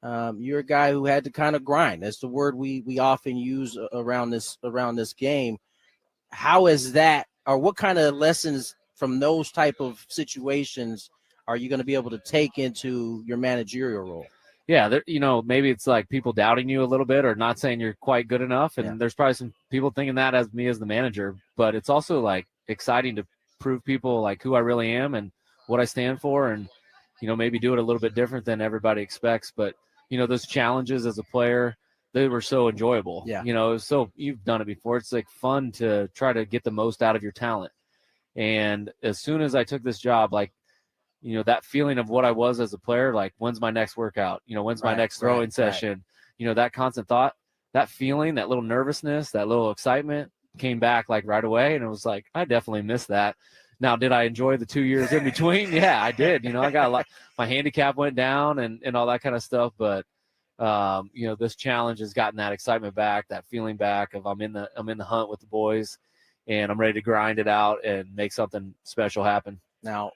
You're a guy who had to kind of grind. That's the word we often use around this game. How is that, or what kind of lessons from those type of situations are you going to be able to take into your managerial role? Yeah, maybe it's like people doubting you a little bit or not saying you're quite good enough. And there's probably some people thinking that as me as the manager, but it's also like exciting to prove people like who I really am and what I stand for, and, maybe do it a little bit different than everybody expects. But, those challenges as a player, they were so enjoyable. Yeah. It was so, you've done it before. It's like fun to try to get the most out of your talent. And as soon as I took this job, like, that feeling of what I was as a player, like when's my next workout, when's my next throwing session, that constant thought, that feeling, that little nervousness, that little excitement came back like right away. And it was like, I definitely missed that. Now, did I enjoy the 2 years in between? Yeah, I did. I got a lot, my handicap went down and all that kind of stuff. But, this challenge has gotten that excitement back, that feeling back of I'm in the hunt with the boys, and I'm ready to grind it out and make something special happen. Now,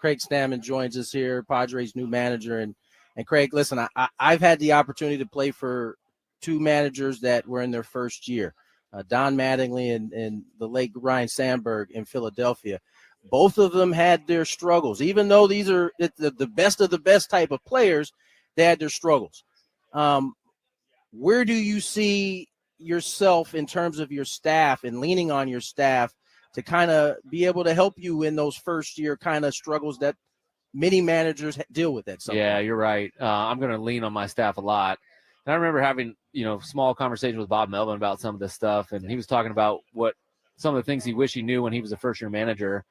Criag Stammen joins us here, Padres' new manager. And Craig, listen, I've had the opportunity to play for two managers that were in their first year, Don Mattingly and the late Ryne Sandberg in Philadelphia. Both of them had their struggles. Even though these are the best of the best type of players, they had their struggles. Where do you see yourself in terms of your staff and leaning on your staff to kind of be able to help you in those first year kind of struggles that many managers deal with at some point? You're right. I'm going to lean on my staff a lot. And I remember having, small conversations with Bob Melvin about some of this stuff. And he was talking about some of the things he wished he knew when he was a first year manager.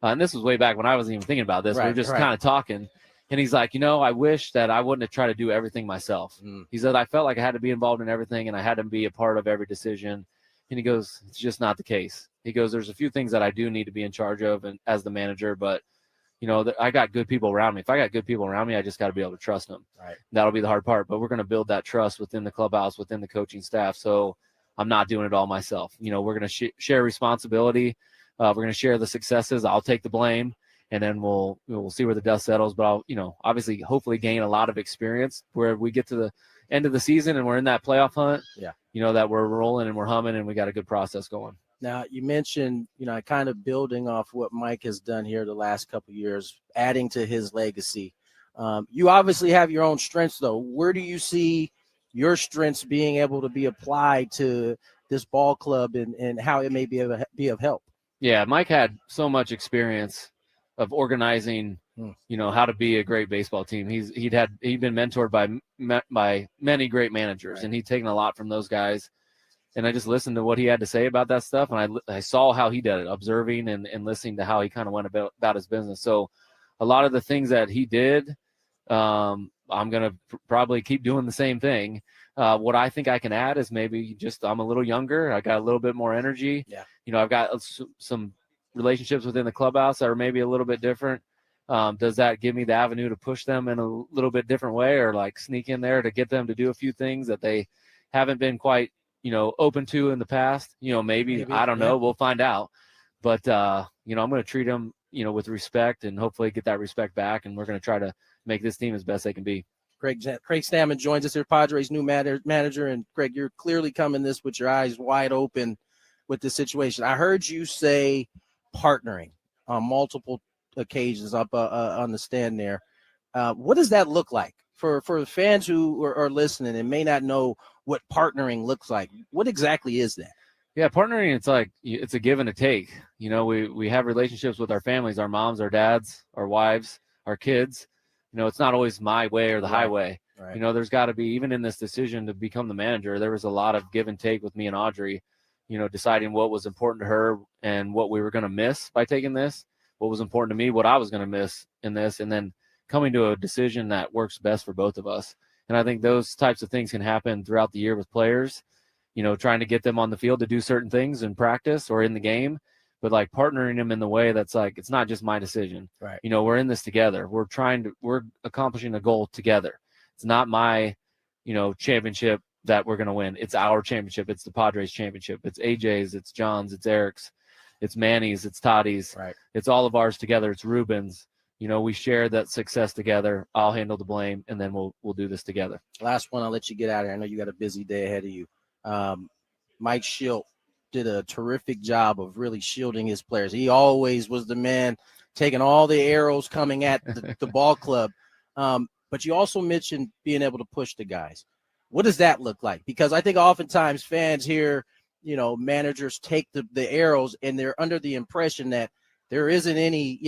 And this was way back when I wasn't even thinking about this. We were just kind of talking. And he's like, I wish that I wouldn't have tried to do everything myself. He said, I felt like I had to be involved in everything and I had to be a part of every decision. And he goes, it's just not the case. He goes, there's a few things that I do need to be in charge of and as the manager, but, I got good people around me. If I got good people around me, I just got to be able to trust them. Right. That'll be the hard part, but we're going to build that trust within the clubhouse, within the coaching staff. So I'm not doing it all myself. We're going to share responsibility. We're going to share the successes. I'll take the blame, and then we'll see where the dust settles. But I'll, obviously, hopefully gain a lot of experience where we get to the end of the season and we're in that playoff hunt. Yeah. That we're rolling and we're humming and we got a good process going. Now, you mentioned, kind of building off what Mike has done here the last couple of years, adding to his legacy. You obviously have your own strengths, though. Where do you see your strengths being able to be applied to this ball club and how it may be of help? Yeah, Mike had so much experience of organizing, how to be a great baseball team. He'd been mentored by many great managers, and he'd taken a lot from those guys. And I just listened to what he had to say about that stuff, and I saw how he did it, observing and listening to how he kind of went about his business. So a lot of the things that he did, I'm going to probably keep doing the same thing. What I think I can add is maybe just I'm a little younger. I got a little bit more energy. Yeah. I've got some relationships within the clubhouse that are maybe a little bit different. Does that give me the avenue to push them in a little bit different way, or like sneak in there to get them to do a few things that they haven't been quite, open to in the past? Maybe I don't know. We'll find out. But, I'm going to treat them, with respect and hopefully get that respect back. And we're going to try to make this team as best they can be. Criag Stammen joins us here, Padres' new manager. And Craig, you're clearly coming this with your eyes wide open with this situation. I heard you say partnering on multiple occasions up on the stand there. What does that look like for the fans who are listening and may not know what partnering looks like? What exactly is that? Yeah, partnering, it's a give and a take. We have relationships with our families, our moms, our dads, our wives, our kids. It's not always my way or the highway. Right. There's got to be, even in this decision to become the manager, there was a lot of give and take with me and Audrey, deciding what was important to her and what we were going to miss by taking this, what was important to me, what I was going to miss in this, and then coming to a decision that works best for both of us. And I think those types of things can happen throughout the year with players, trying to get them on the field to do certain things in practice or in the game, but like partnering them in the way that's like, it's not just my decision. Right. We're in this together. We're accomplishing a goal together. It's not my, championship that we're going to win. It's our championship. It's the Padres championship. It's AJ's, it's John's, it's Eric's, it's Manny's, it's Toddy's. Right. It's all of ours together. It's Ruben's. We share that success together. I'll handle the blame, and then we'll do this together. Last one, I'll let you get out of here. I know you got a busy day ahead of you. Mike Shildt did a terrific job of really shielding his players. He always was the man taking all the arrows coming at the ball club. But you also mentioned being able to push the guys. What does that look like? Because I think oftentimes fans hear, managers take the arrows and they're under the impression that there isn't any,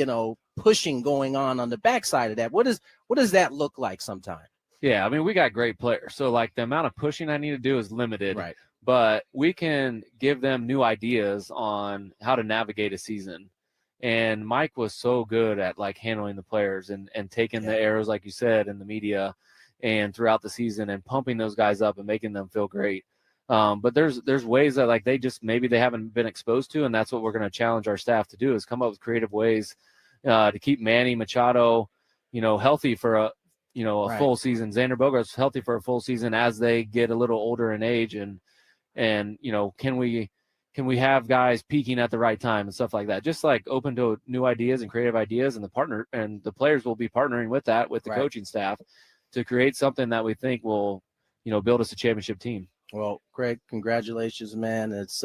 pushing going on the backside of that. What does that look like sometimes? Yeah, I mean, we got great players. So, like, the amount of pushing I need to do is limited. Right. But we can give them new ideas on how to navigate a season. And Mike was so good at, like, handling the players and taking the arrows, like you said, in the media and throughout the season and pumping those guys up and making them feel great. But there's ways that, like, maybe they haven't been exposed to, and that's what we're going to challenge our staff to do, is come up with creative ways to keep Manny Machado, healthy for a full season. Xander Bogaerts healthy for a full season as they get a little older in age, and can we have guys peaking at the right time and stuff like that? Just like open to new ideas and creative ideas, and the players will be partnering with that with the coaching staff to create something that we think will build us a championship team. Well, Craig, congratulations, man. It's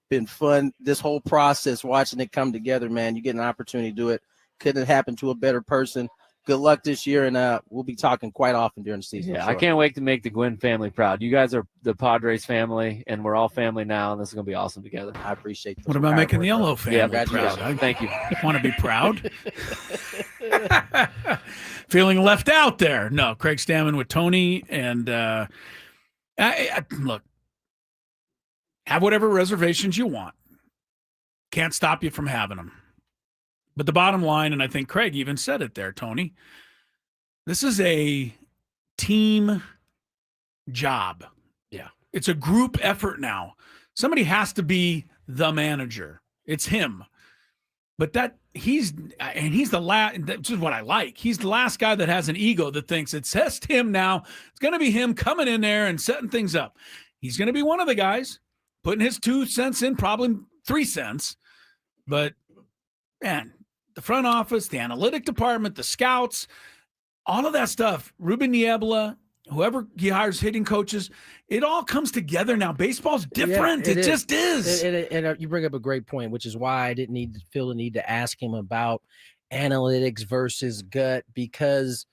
been fun, this whole process, watching it come together, man. You get an opportunity to do it. Couldn't happen to a better person. Good luck this year, and we'll be talking quite often during the season. Yeah, sure. I can't wait to make the Gwynn family proud. You guys are the Padres family, and we're all family now, and this is going to be awesome together. I appreciate that. What about making the Yellow family proud? Thank you. Want to be proud? Feeling left out there. No, Criag Stammen with Tony, and look, have whatever reservations you want. Can't stop you from having them. But the bottom line, and I think Craig even said it there, Tony, this is a team job. Yeah. It's a group effort now. Somebody has to be the manager. It's him. But he's the last, this is what I like. He's the last guy that has an ego that thinks it's just him now. It's going to be him coming in there and setting things up. He's going to be one of the guys putting his 2 cents in, probably 3 cents. But, man, the front office, the analytic department, the scouts, all of that stuff, Ruben Niebla, whoever he hires hitting coaches, it all comes together now. Baseball's different. Yeah, it just is. And you bring up a great point, which is why I didn't feel the need to ask him about analytics versus gut, because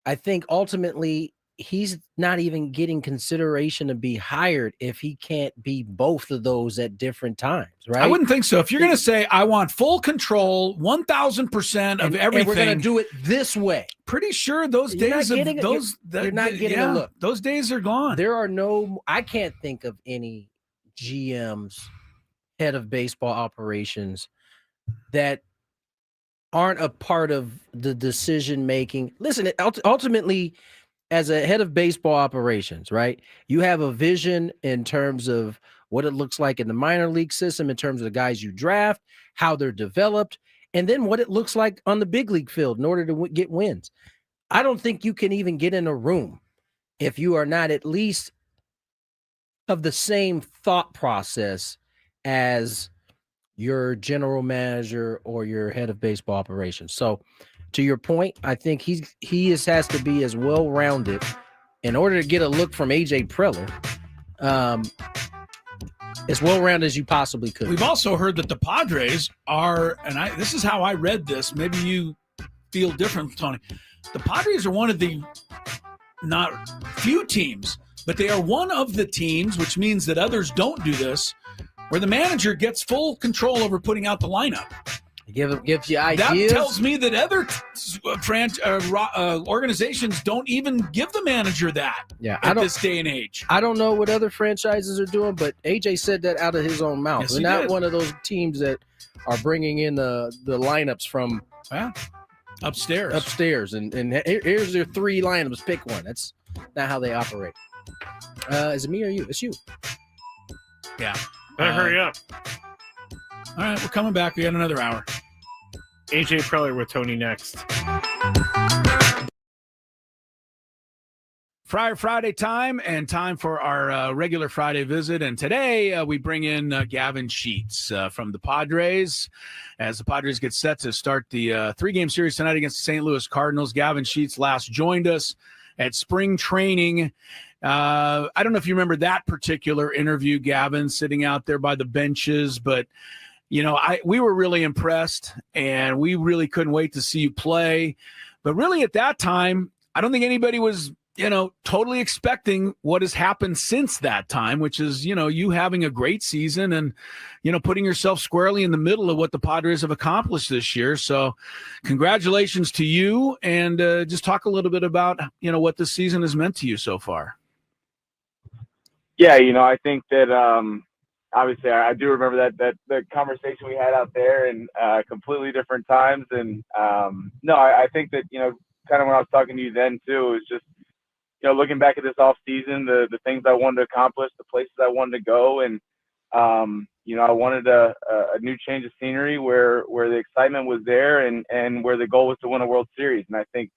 I think ultimately he's not even getting consideration to be hired if he can't be both of those at different times, right? I wouldn't think so. If you're going to say, I want full control, 1,000% of everything. And we're going to do it this way. Pretty sure those days you're not getting a look. Those days are gone. I can't think of any GMs, head of baseball operations, that aren't a part of the decision making. Listen, ultimately, as a head of baseball operations, right, you have a vision in terms of what it looks like in the minor league system, in terms of the guys you draft, how they're developed, and then what it looks like on the big league field in order to get wins. I don't think you can even get in a room if you are not at least of the same thought process as your general manager or your head of baseball operations. So, to your point, I think he has to be as well-rounded in order to get a look from AJ Preller, as well-rounded as you possibly could. We've also heard that the Padres are, and this is how I read this. Maybe you feel different, Tony. The Padres are one of the not few teams, but they are one of the teams, which means that others don't do this, where the manager gets full control over putting out the lineup. Gives you ideas. That tells me that other organizations don't even give the manager that at this day and age. I don't know what other franchises are doing, but AJ said that out of his own mouth. Yes, We're not one of those teams that are bringing in the lineups from upstairs. And here's your 3 lineups. Pick one. That's not how they operate. Is it me or you? It's you. Yeah. Better hurry up. All right, we're coming back. We got another hour. AJ Preller with Tony next. Friday time, and time for our regular Friday visit. And today we bring in Gavin Sheets from the Padres as the Padres get set to start the 3-game series tonight against the St. Louis Cardinals. Gavin Sheets last joined us at spring training I don't know if you remember that particular interview, Gavin, sitting out there by the benches, but we were really impressed, and we really couldn't wait to see you play. But really at that time, I don't think anybody was, totally expecting what has happened since that time, which is, you having a great season and, putting yourself squarely in the middle of what the Padres have accomplished this year. So congratulations to you, and just talk a little bit about, what this season has meant to you so far. Yeah, I think that obviously I do remember that conversation we had out there in completely different times. And no, I think that, kind of when I was talking to you then too, it was just, looking back at this off season, the things I wanted to accomplish, the places I wanted to go. And, I wanted a new change of scenery where the excitement was there and where the goal was to win a World Series. And I think,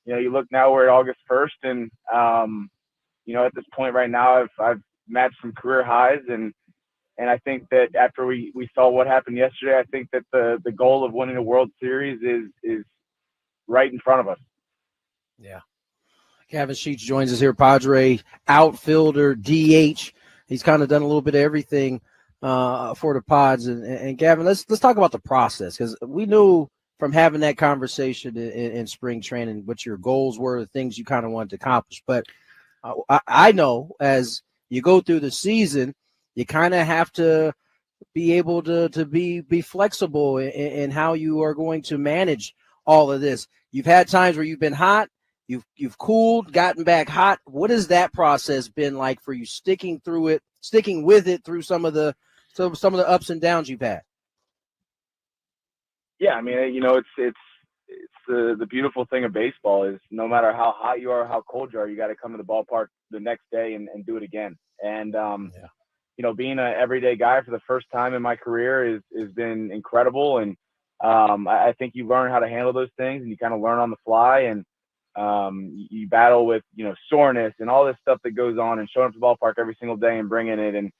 you look now, we're at August 1st, and, at this point right now, I've matched some career highs. And I think that after we saw what happened yesterday, I think that the goal of winning a World Series is right in front of us. Yeah. Gavin Sheets joins us here, Padre outfielder, DH. He's kind of done a little bit of everything for the Pods. And Gavin, let's talk about the process, because we knew from having that conversation in spring training what your goals were, the things you kind of wanted to accomplish. But I know as you go through the season, you kind of have to be able to be flexible in how you are going to manage all of this. You've had times where you've been hot, you've cooled, gotten back hot. What has that process been like for you, sticking with it through some of the ups and downs you've had? Yeah, I mean, it's the beautiful thing of baseball is no matter how hot you are, how cold you are, you got to come to the ballpark the next day and do it again. And being an everyday guy for the first time in my career has been incredible. And I think you learn how to handle those things, and you kind of learn on the fly. And you battle with soreness and all this stuff that goes on, and showing up to the ballpark every single day and bringing it, and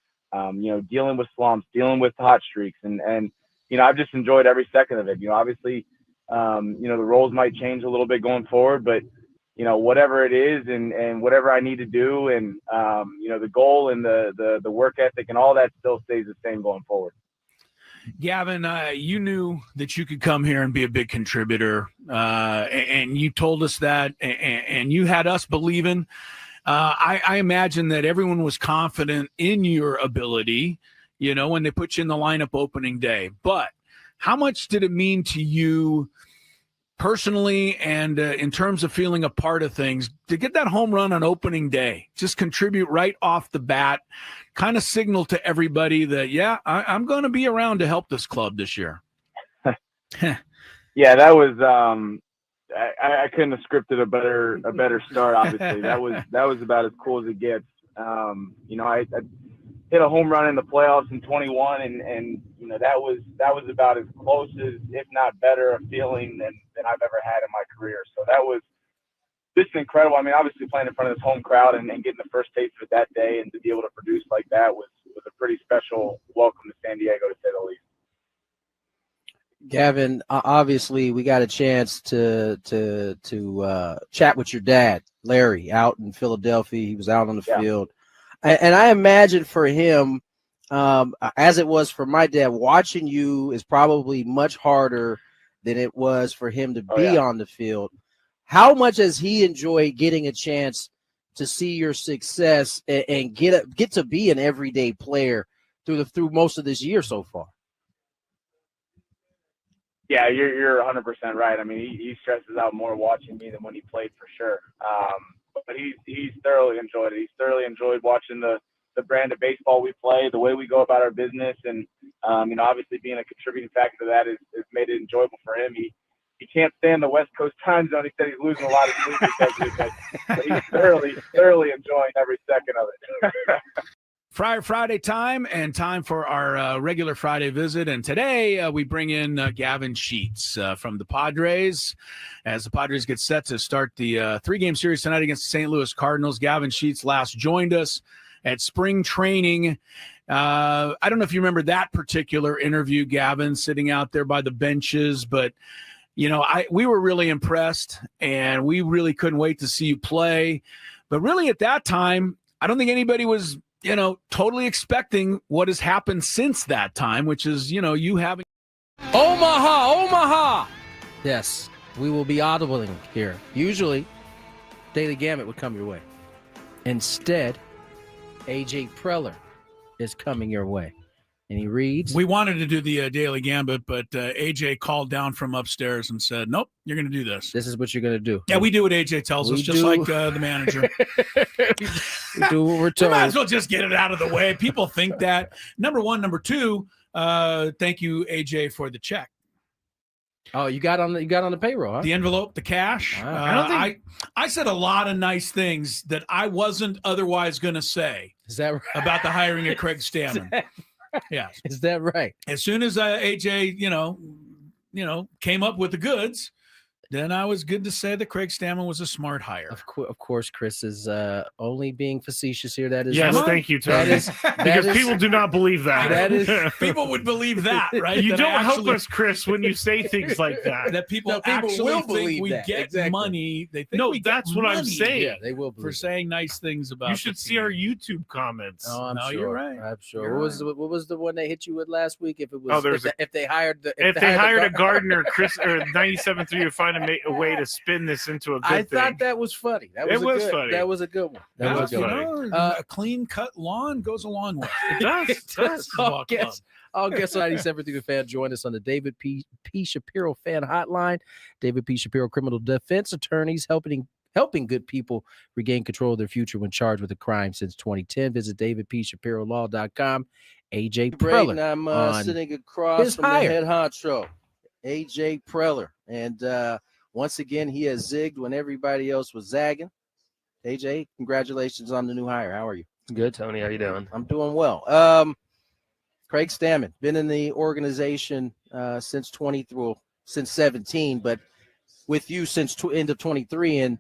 dealing with slumps, dealing with hot streaks, and I've just enjoyed every second of it. Obviously, the roles might change a little bit going forward, but whatever it is and whatever I need to do, and the goal and the work ethic and all that still stays the same going forward. Gavin, you knew that you could come here and be a big contributor, and you told us that, and you had us believing. I imagine that everyone was confident in your ability, when they put you in the lineup opening day. But how much did it mean to you personally, and in terms of feeling a part of things, to get that home run on opening day, just contribute right off the bat, kind of signal to everybody that, yeah, I'm going to be around to help this club this year? Yeah, that was I couldn't have scripted a better start. Obviously, that was about as cool as it gets. I hit a home run in the playoffs in 21, and that was about as close as, if not better, a feeling than I've ever had in my career. So that was just incredible. I mean, obviously playing in front of this home crowd and getting the first taste of it that day, and to be able to produce like that was a pretty special welcome to San Diego, to say the least. Gavin, obviously we got a chance to chat with your dad, Larry, out in Philadelphia. He was out on the field. And I imagine for him, as it was for my dad, watching you is probably much harder than it was for him to be on the field. How much has he enjoyed getting a chance to see your success and get to be an everyday player through most of this year so far? Yeah, you're 100% right. I mean, he stresses out more watching me than when he played, for sure. But he's thoroughly enjoyed it. He's thoroughly enjoyed watching the brand of baseball we play, the way we go about our business, and obviously being a contributing factor to that has made it enjoyable for him. He can't stand the West Coast time zone. He said he's losing a lot of sleep because of it, but he's thoroughly enjoying every second of it. Friday time, and time for our regular Friday visit. And today we bring in Gavin Sheets from the Padres, as the Padres get set to start the 3-game series tonight against the St. Louis Cardinals. Gavin Sheets last joined us at spring training. I don't know if you remember that particular interview, Gavin, sitting out there by the benches, but we were really impressed, and we really couldn't wait to see you play. But really at that time, I don't think anybody was, totally expecting what has happened since that time, which is, you having Omaha. Yes, we will be audibling here. Usually, Daily Gambit would come your way. Instead, AJ Preller is coming your way. And he reads. We wanted to do the Daily Gambit, but AJ called down from upstairs and said, nope, you're going to do this. This is what you're going to do. Yeah, we do what AJ tells us, just like the manager. We do what we're told. We might as well just get it out of the way. People think that. Number one. Number two, thank you, AJ, for the check. Oh, you got on the payroll, huh? The envelope, the cash. I said a lot of nice things that I wasn't otherwise going to say. Is that right? About the hiring of Criag Stammen. Yes. Is that right? As soon as AJ, came up with the goods, then I was good to say that Criag Stammen was a smart hire. Of course, Chris is only being facetious here. That is yes. Thank you, Tony. Because people do not believe that. That is people would believe that, right? You that don't help us, Chris, when you say things like that. That people actually will think believe we that. get Exactly. money. They think No, we that's get what I'm money saying. Yeah, they will for saying nice things about. You should see our YouTube comments. Oh, I'm No, sure. you're right. I'm sure. You're What was the one they hit you with last week? If it was, if they hired a gardener, Chris or 97.3 would find a way to spin this into a good I thing. thought that was funny. That was funny. That was a good one. That was good. A clean cut lawn goes a long way. It does. I'll guess 97.3 the fan. Join us on the David P. Shapiro fan hotline. David P. Shapiro, criminal defense attorneys helping good people regain control of their future when charged with a crime since 2010. Visit davidpshapirolaw.com. AJ Preller. I'm sitting across from the head honcho, AJ Preller. And once again, he has zigged when everybody else was zagging. AJ, congratulations on the new hire. How are you? Good, Tony. How you doing? I'm doing well. Criag Stammen, been in the organization since 17, but with you since end of 23. And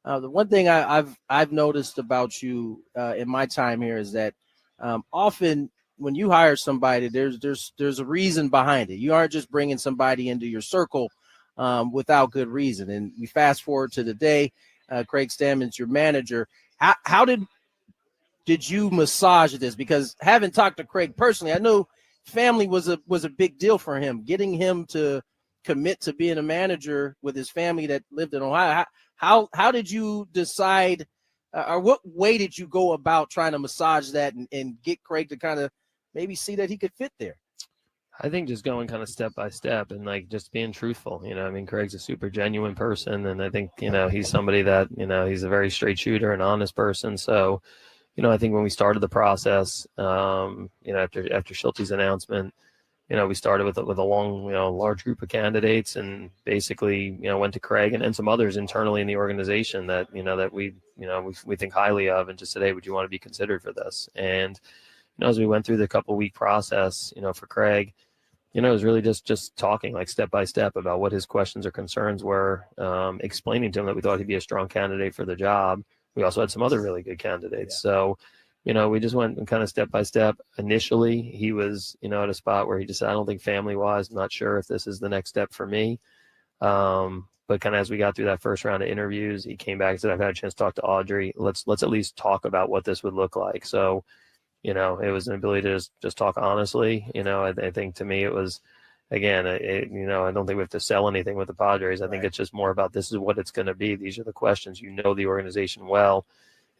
the one thing I've noticed about you in my time here is that often when you hire somebody, there's a reason behind it. You aren't just bringing somebody into your circle without good reason. And we fast forward to the day, Criag Stammen's your manager. How did you massage this? Because having talked to Criag personally, I know family was a big deal for him. Getting him to commit to being a manager with his family that lived in Ohio. How did you decide, or what way did you go about trying to massage that and get Criag to kind of maybe see that he could fit there? I think just going kind of step by step and like just being truthful. Criag's a super genuine person, and I think he's somebody that he's a very straight shooter and honest person. So, I think when we started the process, after Schulte's announcement, we started with a long, large group of candidates, and basically, went to Criag and some others internally in the organization that that we think highly of, and just said, hey, would you want to be considered for this? And as we went through the couple-week process, for Criag, it was really just talking like step by step about what his questions or concerns were, explaining to him that we thought he'd be a strong candidate for the job. We also had some other really good candidates. Yeah. So, we just went kind of step by step. Initially, he was, at a spot where he just said, I don't think family-wise, I'm not sure if this is the next step for me. But kind of as we got through that first round of interviews, he came back and said, I've had a chance to talk to Audrey. Let's at least talk about what this would look like. So, it was an ability to just talk honestly. I think to me it was, again, I don't think we have to sell anything with the Padres. I think it's just more about this is what it's going to be. These are the questions. The organization well.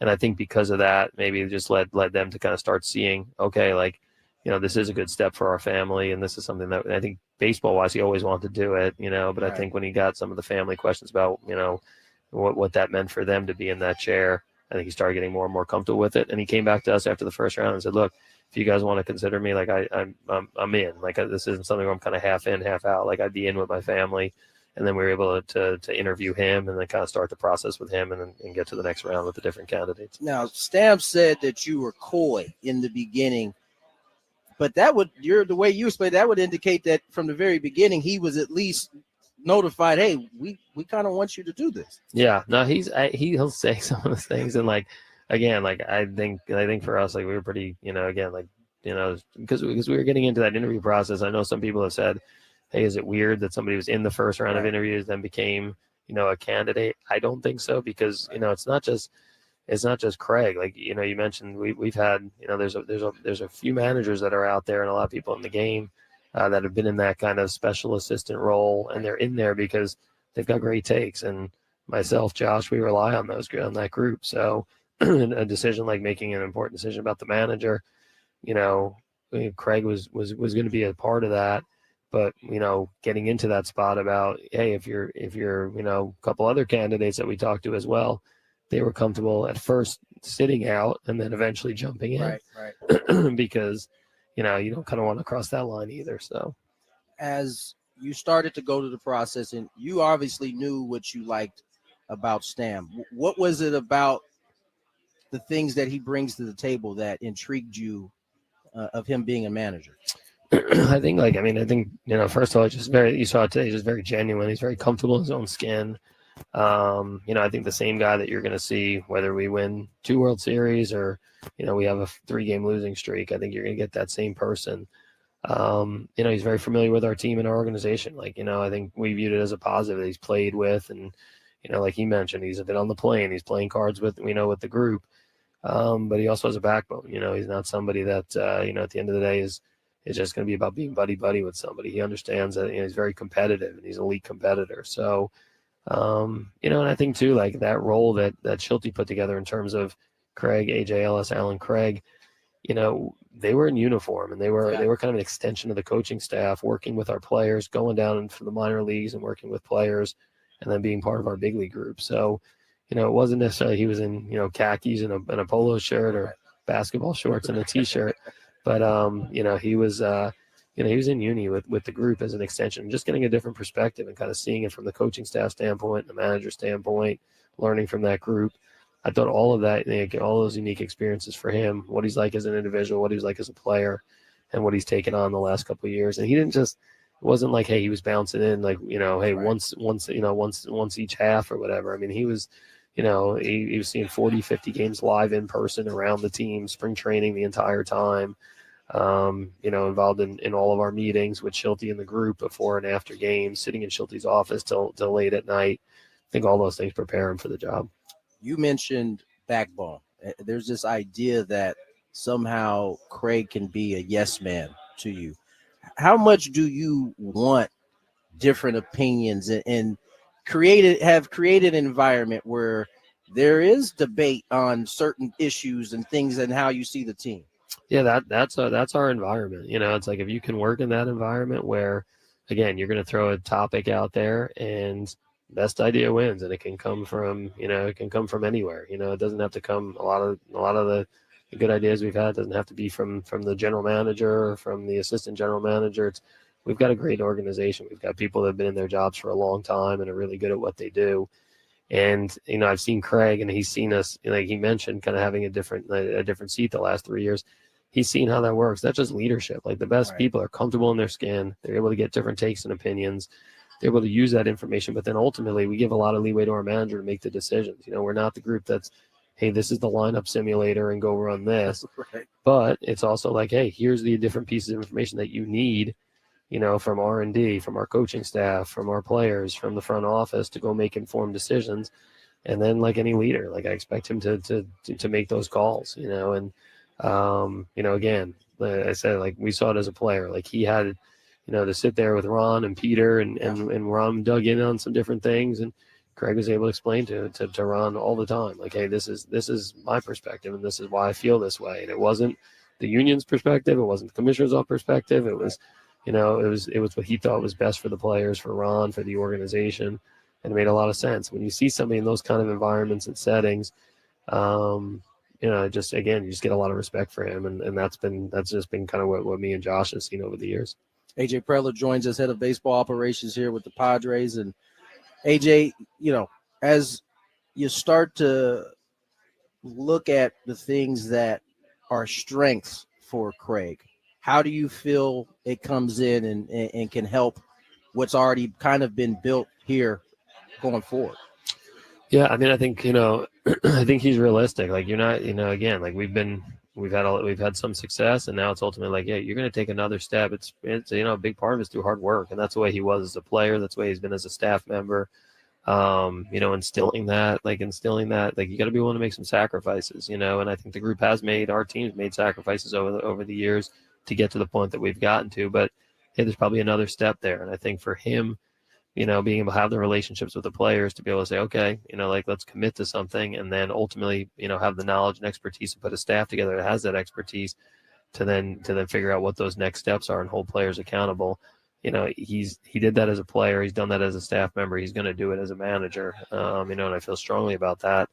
And I think because of that, maybe it just led them to kind of start seeing, okay, like, this is a good step for our family. And this is something that I think baseball-wise, he always wanted to do it, but right. I think when he got some of the family questions about, what that meant for them to be in that chair, I think he started getting more and more comfortable with it. And he came back to us after the first round and said, look, if you guys want to consider me, like I'm in. Like this isn't something where I'm kind of half in, half out. Like I'd be in with my family. And then we were able to interview him and then kind of start the process with him and get to the next round with the different candidates. Now, Stamp said that you were coy in the beginning, but the way you explained that would indicate that from the very beginning he was at least notified, hey, we kind of want you to do this. Yeah, no, he'll say some of the things, and like again, like I think for us, like we were pretty, because we were getting into that interview process. I know some people have said, hey, is it weird that somebody was in the first round of interviews then became a candidate? I don't think so, because it's not just it's not just Craig. Like, you mentioned we've had, there's a few managers that are out there and a lot of people in the game that have been in that kind of special assistant role, and they're in there because they've got great takes. And myself, Josh, we rely on that group. So a decision like making an important decision about the manager, Craig was going to be a part of that. But, getting into that spot about, hey, if you're, a couple other candidates that we talked to as well, they were comfortable at first sitting out and then eventually jumping in. Right. Because, you don't kind of want to cross that line either. So as you started to go to the process, and you obviously knew what you liked about Stam, what was it about the things that he brings to the table that intrigued you of him being a manager? I think, first of all, you saw it today, he's just very genuine. He's very comfortable in his own skin. I think the same guy that you're going to see, whether we win 2 World Series or, we have a 3-game losing streak, I think you're going to get that same person. He's very familiar with our team and our organization. I think we viewed it as a positive that he's played with. And, like he mentioned, he's been on the plane, he's playing cards with the group. But he also has a backbone. He's not somebody that, at the end of the day is just going to be about being buddy with somebody. He understands that he's very competitive and he's an elite competitor. So, and I think too, like that role that Schulte put together in terms of Craig, AJ Ellis, Alan Craig, they were in uniform and they were kind of an extension of the coaching staff, working with our players, going down for the minor leagues and working with players, and then being part of our big league group. So, it wasn't necessarily he was in, khakis and a polo shirt or basketball shorts and a t-shirt, but he was he was in uni with the group as an extension, just getting a different perspective and kind of seeing it from the coaching staff standpoint, the manager standpoint, learning from that group. I thought all of that, all those unique experiences for him, what he's like as an individual, what he's like as a player, and what he's taken on the last couple of years. And he didn't just, it wasn't like, hey, he was bouncing in like, hey, once each half or whatever. I mean, he was, he was seeing 40, 50 games live in person around the team, spring training the entire time, involved in all of our meetings with Schulte and the group before and after games, sitting in Schulte's office till late at night. I think all those things prepare him for the job. You mentioned backbone. There's this idea that somehow Craig can be a yes man to you. How much do you want different opinions and have created an environment where there is debate on certain issues and things and how you see the team? Yeah, that's our environment. It's like if you can work in that environment where, again, you're going to throw a topic out there and best idea wins, and it can come from anywhere. It doesn't have to come. A lot of the good ideas we've had doesn't have to be from the general manager or from the assistant general manager. We've got a great organization. We've got people that have been in their jobs for a long time and are really good at what they do. And, I've seen Craig, and he's seen us, like he mentioned, kind of having a different seat the last 3 years. He's seen how that works. That's just leadership. Like the best people are comfortable in their skin. They're able to get different takes and opinions. They're able to use that information. But then ultimately we give a lot of leeway to our manager to make the decisions. We're not the group that's, hey, this is the lineup simulator and go run this. Right. But it's also like, hey, here's the different pieces of information that you need, from R&D, from our coaching staff, from our players, from the front office to go make informed decisions. And then like any leader, like I expect him to make those calls, and, again, I said, like we saw it as a player, like he had, to sit there with Ron and Peter and Ron dug in on some different things. And Craig was able to explain to Ron all the time, like, hey, this is my perspective and this is why I feel this way. And it wasn't the union's perspective. It wasn't the commissioner's perspective. It was, it was what he thought was best for the players, for Ron, for the organization. And it made a lot of sense. When you see somebody in those kind of environments and settings, you just get a lot of respect for him. And that's just been kind of what me and Josh have seen over the years. AJ Preller joins us, head of baseball operations here with the Padres. And AJ, as you start to look at the things that are strengths for Craig, how do you feel it comes in and can help what's already kind of been built here going forward? Yeah, I mean, I think, I think he's realistic. Like you're not, again, like we've had some success, and now it's ultimately like, yeah, you're going to take another step. It's a big part of it is through hard work, and that's the way he was as a player. That's the way he's been as a staff member. instilling that, like you got to be willing to make some sacrifices, and I think the group our team's made sacrifices over the years to get to the point that we've gotten to. But hey, there's probably another step there. And I think for him, being able to have the relationships with the players to be able to say, okay, let's commit to something, and then ultimately, have the knowledge and expertise to put a staff together that has that expertise to then figure out what those next steps are and hold players accountable. He did that as a player. He's done that as a staff member. He's going to do it as a manager. And I feel strongly about that.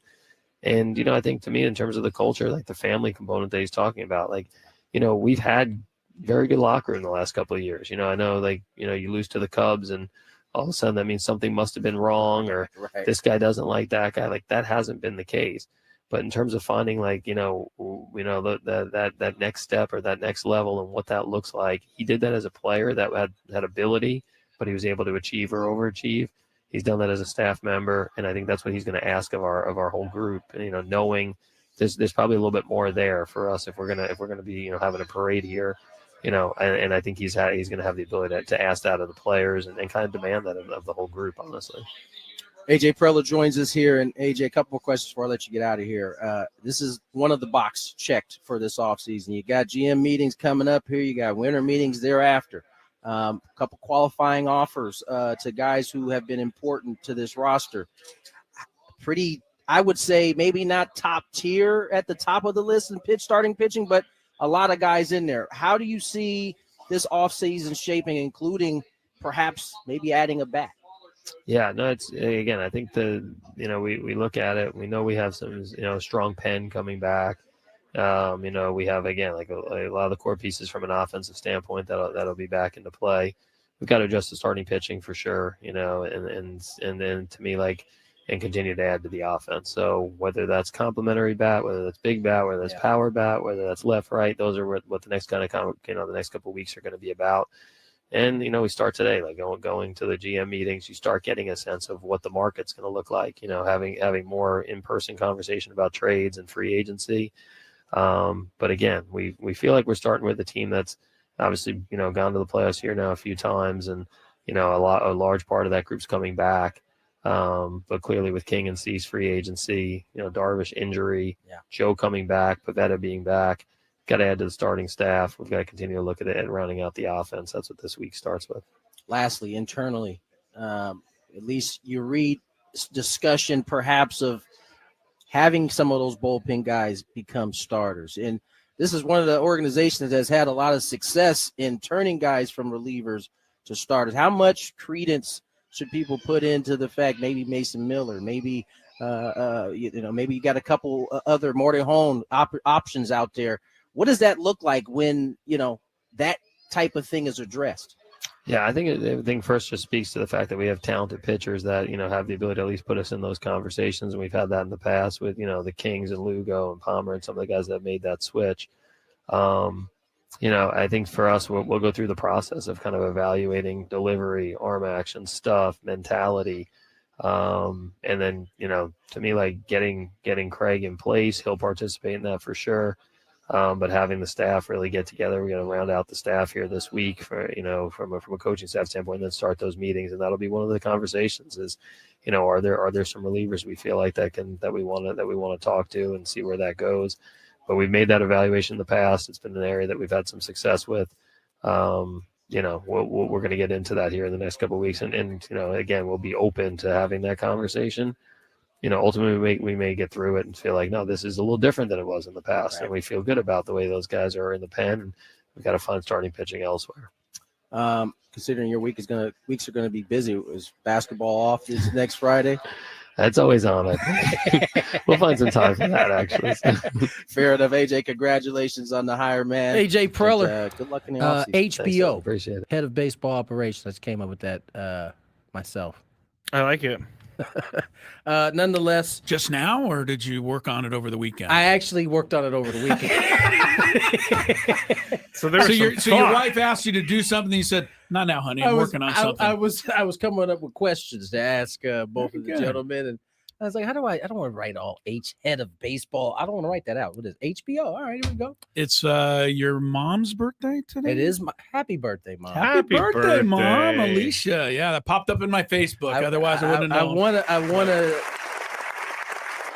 And, I think to me, in terms of the culture, like the family component that he's talking about, we've had very good locker room the last couple of years. I know, you lose to the Cubs and all of a sudden that means something must have been wrong, or this guy doesn't like that guy. Like, that hasn't been the case. But in terms of finding that next step or that next level and what that looks like, he did that as a player that had ability, but he was able to achieve or overachieve. He's done that as a staff member, and I think that's what he's going to ask of our whole group. Knowing there's probably a little bit more there for us if we're gonna be having a parade here, and I think he's going to have the ability to ask that of the players and kind of demand that of the whole group, honestly. AJ Preller joins us here, and AJ, a couple more questions before I let you get out of here. This is one of the box checked for this offseason. You got GM meetings coming up here. You got winter meetings thereafter. A couple qualifying offers to guys who have been important to this roster. Pretty, I would say, maybe not top tier at the top of the list in starting pitching, but a lot of guys in there. How do you see this offseason shaping, including perhaps maybe adding a bat? Yeah, no, it's, again, I think we look at it, we know we have some, strong pen coming back. We have, again, like a lot of the core pieces from an offensive standpoint that'll be back into play. We've got to adjust the starting pitching for sure, and then to me, and continue to add to the offense. So whether that's complimentary bat, whether that's big bat, whether that's power bat, whether that's left, right, those are what the next the next couple of weeks are going to be about. And, we start today, going to the GM meetings, you start getting a sense of what the market's going to look like, having more in-person conversation about trades and free agency. But again, we feel like we're starting with a team that's obviously, gone to the playoffs here now a few times. And, a large part of that group's coming back. But clearly with King and Cease free agency, Darvish injury, Joe coming back, Pavetta being back. Got to add to the starting staff. We've got to continue to look at it and rounding out the offense. That's what this week starts with. Lastly, internally, at least you read discussion perhaps of having some of those bullpen guys become starters. And this is one of the organizations that has had a lot of success in turning guys from relievers to starters. How much credence should people put into the fact maybe Mason Miller, maybe maybe you got a couple other Morty Hone options out there? What does that look like when, that type of thing is addressed? Yeah, I think everything first just speaks to the fact that we have talented pitchers that, have the ability to at least put us in those conversations. And we've had that in the past with, the Kings and Lugo and Palmer and some of the guys that have made that switch. I think for us, we'll go through the process of kind of evaluating delivery, arm action, stuff, mentality. And then, to me, getting Craig in place, he'll participate in that for sure. But having the staff really get together, we're going to round out the staff here this week for, from a coaching staff standpoint, and then start those meetings. And that'll be one of the conversations is, are there some relievers we feel like that we want to talk to and see where that goes. But we've made that evaluation in the past. It's been an area that we've had some success with. We're going to get into that here in the next couple of weeks. And again, we'll be open to having that conversation. Ultimately we may get through it and feel like, no, this is a little different than it was in the past. Right. And we feel good about the way those guys are in the pen, and we've got to find starting pitching elsewhere. Considering your weeks are going to be busy, is basketball off this next Friday? That's always on, I think. We'll find some time for that, actually. Fair enough. AJ, congratulations on the hire, man. AJ Preller. And, good luck in the offseason. HBO. Thanks, appreciate it. Head of baseball operations. I just came up with that myself. I like it. Nonetheless, just now, or did you work on it over the weekend? I actually worked on it over the weekend. So your wife asked you to do something. You said, "Not now, honey. I'm working on something." I was coming up with questions to ask both of the gentlemen, I was like, how do I don't want to write all H head of baseball. I don't want to write that out. What is HBO? All right, here we go. It's your mom's birthday today? It is my happy birthday, Mom. Happy birthday, Mom, Alicia. Yeah, that popped up in my Facebook. Otherwise, I wouldn't have known.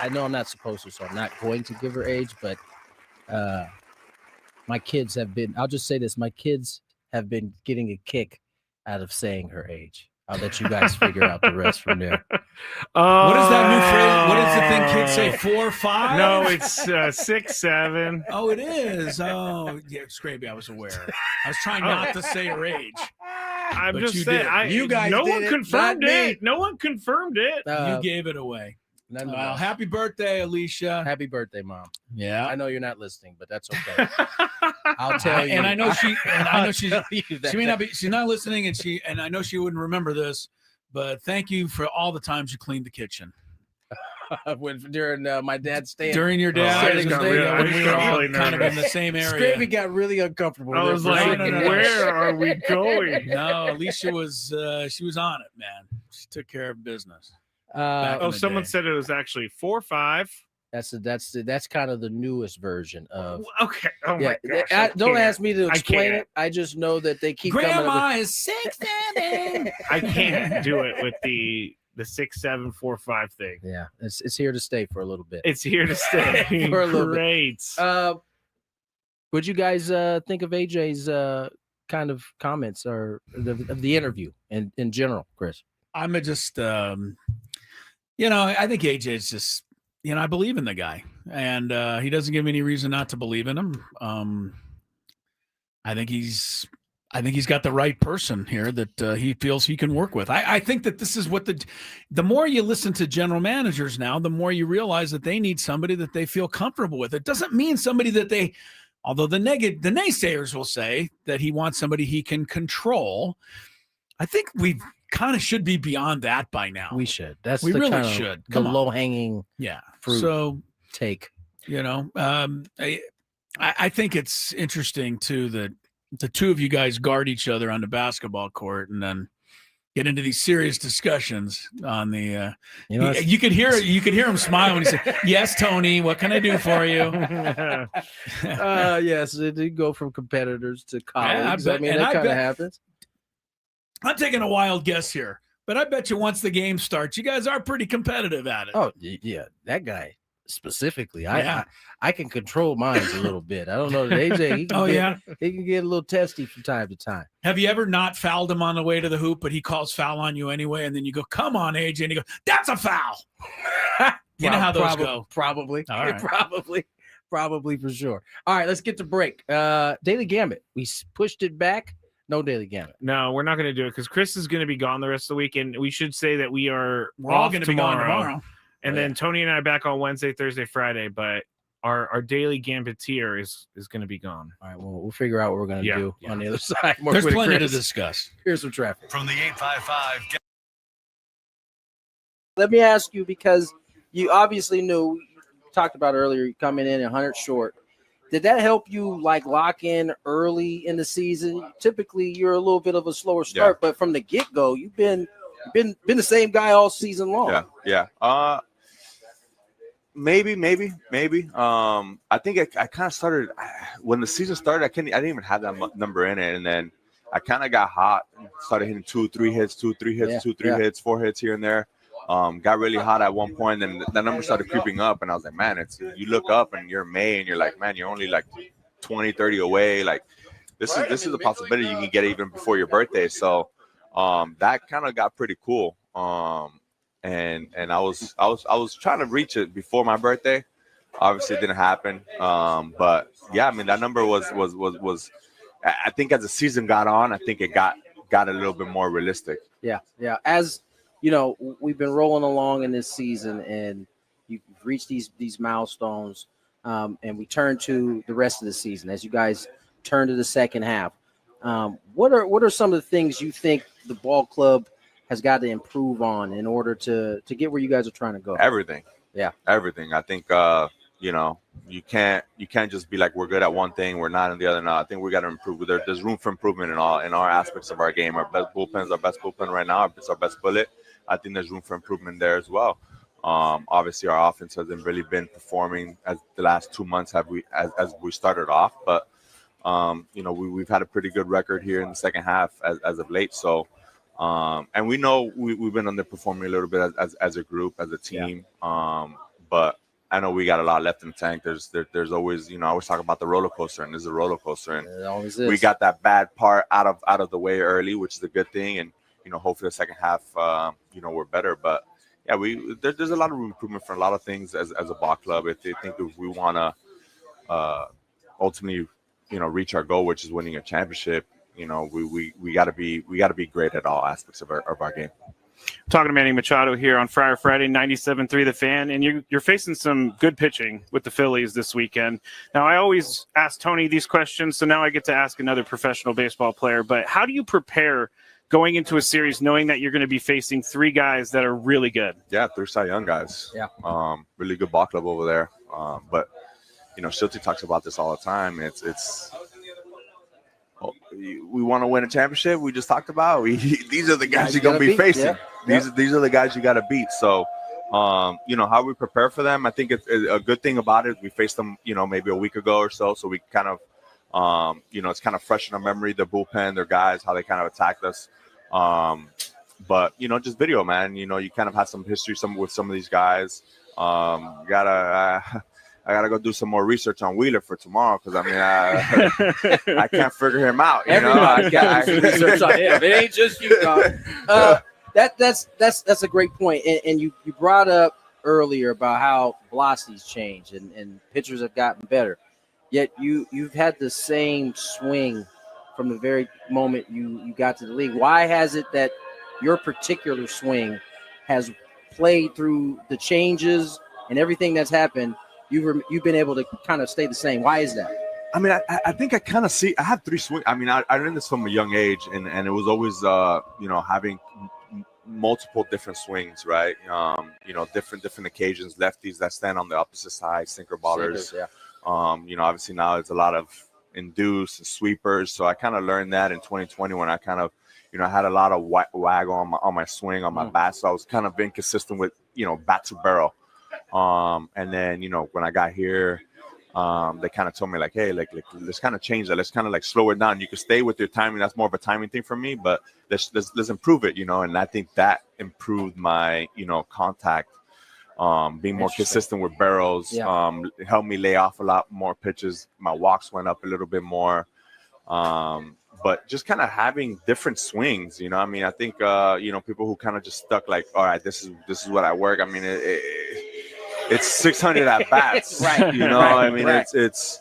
I know I'm not supposed to, so I'm not going to give her age, but my kids have been, I'll just say this, my kids have been getting a kick out of saying her age. I'll let you guys figure out the rest from there. What is that new phrase? What is the thing kids say? 4, 5? No, it's 6, 7. Oh, it is. Oh, yeah, Skraby, I was aware. I was trying not to say her age. I'm just saying. You guys no did one it, confirmed not me. it. No one confirmed it. You gave it away. Happy birthday, Alicia. Happy birthday, Mom. Yeah. I know you're not listening, but that's okay. I'll tell you. And I know she may not be, she's not listening, and I know she wouldn't remember this, but thank you for all the times you cleaned the kitchen. During my dad's stay. During your dad's stay, when we were all really kind of in the same area. Skraby got really uncomfortable. I was like, where are we going? No, Alicia was she was on it, man. She took care of business. Someone said it was actually 4, 5. That's kind of the newest version of. Okay. Oh my gosh. Don't ask me to explain it. I just know that they keep Grandma coming up is 6, 7. I can't do it with the 6, 7, 4, 5 thing. Yeah, it's here to stay for a little bit. It's here to stay. For a little Great. What'd you guys think of AJ's kind of comments or of the interview in general, Chris? I'm just, I think AJ is just, I believe in the guy, and he doesn't give me any reason not to believe in him. I think he's got the right person here that he feels he can work with. I think that this is what the more you listen to general managers now, the more you realize that they need somebody that they feel comfortable with. It doesn't mean somebody that although the naysayers will say that he wants somebody he can control. I think we kind of should be beyond that by now. We should. We really kind of should. The low hanging fruit. So take. I think it's interesting too that the two of you guys guard each other on the basketball court and then get into these serious discussions on the you could hear him smile when he said, "Yes, Tony, what can I do for you?" Yes, it did go from competitors to colleagues. That kind of happens. I'm taking a wild guess here, but I bet you once the game starts, you guys are pretty competitive at it. Oh, yeah, that guy specifically. I can control minds a little bit. I don't know that AJ. He can get a little testy from time to time. Have you ever not fouled him on the way to the hoop, but he calls foul on you anyway, and then you go, "Come on, AJ," and he goes, "That's a foul." You know how those go. Probably. All right. Probably for sure. All right, let's get to break. Daily Gambit. We pushed it back. No Daily Gambit. No, we're not going to do it because Chris is going to be gone the rest of the week, and we should say that we're all going to be gone tomorrow. And then Tony and I are back on Wednesday, Thursday, Friday, but our daily Gambitier is going to be gone. All right, well, we'll figure out what we're going to do on the other side. There's plenty to discuss. Here's some traffic. From the 855. Let me ask you, because you obviously knew, you talked about earlier, coming in 100 short. Did that help you lock in early in the season? Typically, you're a little bit of a slower start, but from the get-go, you've been the same guy all season long. Yeah. Maybe. I think I kind of started when the season started. I didn't even have that number in it, and then I kind of got hot and started hitting 2, 3 hits, 2, 3 hits, 2, 3 hits, 4 hits here and there. Got really hot at one point, and that number started creeping up, and I was like, man, you look up and you're May, and you're like, man, you're only 20, 30 away. Like this is a possibility you can get even before your birthday. So that kind of got pretty cool. And I was trying to reach it before my birthday. Obviously it didn't happen. But yeah, I mean, that number was I think as the season got on, I think it got a little bit more realistic. Yeah. As you know, we've been rolling along in this season, and you've reached these milestones, and we turn to the rest of the season. As you guys turn to the second half, what are some of the things you think the ball club has got to improve on in order to get where you guys are trying to go? Everything. Yeah, everything. I think you can't just be like, we're good at one thing, we're not in the other. No, I think we got to improve. There's room for improvement in our aspects of our game. Our best bullpen is our best bullpen right now. It's our best bullet. I think there's room for improvement there as well. Obviously, our offense hasn't really been performing as the last 2 months as we started off, but we've had a pretty good record here in the second half as of late. So, and we know we've been underperforming a little bit as a group, as a team. But I know we got a lot left in the tank. There's always, I always talk about the roller coaster, and there's a roller coaster, and it always is. We got that bad part out of the way early, which is a good thing, and hopefully the second half, we're better. But yeah, there's a lot of improvement for a lot of things as a ball club. If we want to ultimately, reach our goal, which is winning a championship, we got to be great at all aspects of our game. Talking to Manny Machado here on Friar Friday, 97.3 The Fan, and you're facing some good pitching with the Phillies this weekend. Now, I always ask Tony these questions, so now I get to ask another professional baseball player. But how do you prepare going into a series knowing that you're going to be facing three guys that are really good? Yeah, 3 Cy Young guys. Yeah. Really good ball club over there. But Shilty talks about this all the time. We want to win a championship. We just talked about. These are the guys you're gonna be facing. Yeah. These are the guys you got to beat. So, how we prepare for them. I think it's a good thing about it. We faced them, maybe a week ago or so. So we kind of, it's kind of fresh in our memory. Their bullpen, their guys, how they kind of attacked us. But just video, man. You kind of had some history with some of these guys. I gotta go do some more research on Wheeler for tomorrow because I can't figure him out. Everybody got research on him. It ain't just you, dog. That's a great point. And you brought up earlier about how velocity's changed and pitchers have gotten better. Yet you've had the same swing from the very moment you got to the league. Why has it that your particular swing has played through the changes and everything that's happened? You've been able to kind of stay the same. Why is that? I mean, I think I kind of see. I have 3 swings. I mean, I learned this from a young age, and it was always having multiple different swings, right? Different occasions. Lefties that stand on the opposite side, sinker ballers. Yeah. Obviously now it's a lot of induce and sweepers. So I kind of learned that in 2020 when I kind of, I had a lot of wag on my swing, on my bat. So I was kind of being consistent with, bat to barrel. And then, when I got here, they kind of told me like, hey, like let's kind of change that. Let's kind of like slow it down. You can stay with your timing. That's more of a timing thing for me, but let's improve it, and I think that improved my, contact, being more consistent with barrels, it helped me lay off a lot more pitches. My walks went up a little bit more. But just kind of having different swings, I think, people who kind of just stuck like, all right, this is what I work. I mean, it's 600 at bats, right? It's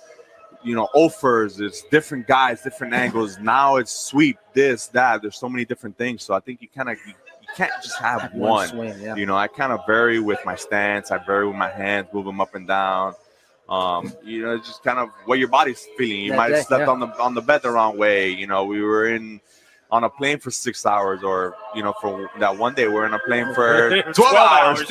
offers, it's different guys, different angles. Now it's sweep, this, that. There's so many different things. So I think you can't just have one. Swing, yeah. I kind of vary with my stance. I vary with my hands, move them up and down. Just kind of what your body's feeling. You might have slept on the bed the wrong way. We were on a plane for 6 hours, or for that one day we're on a plane for 12 hours.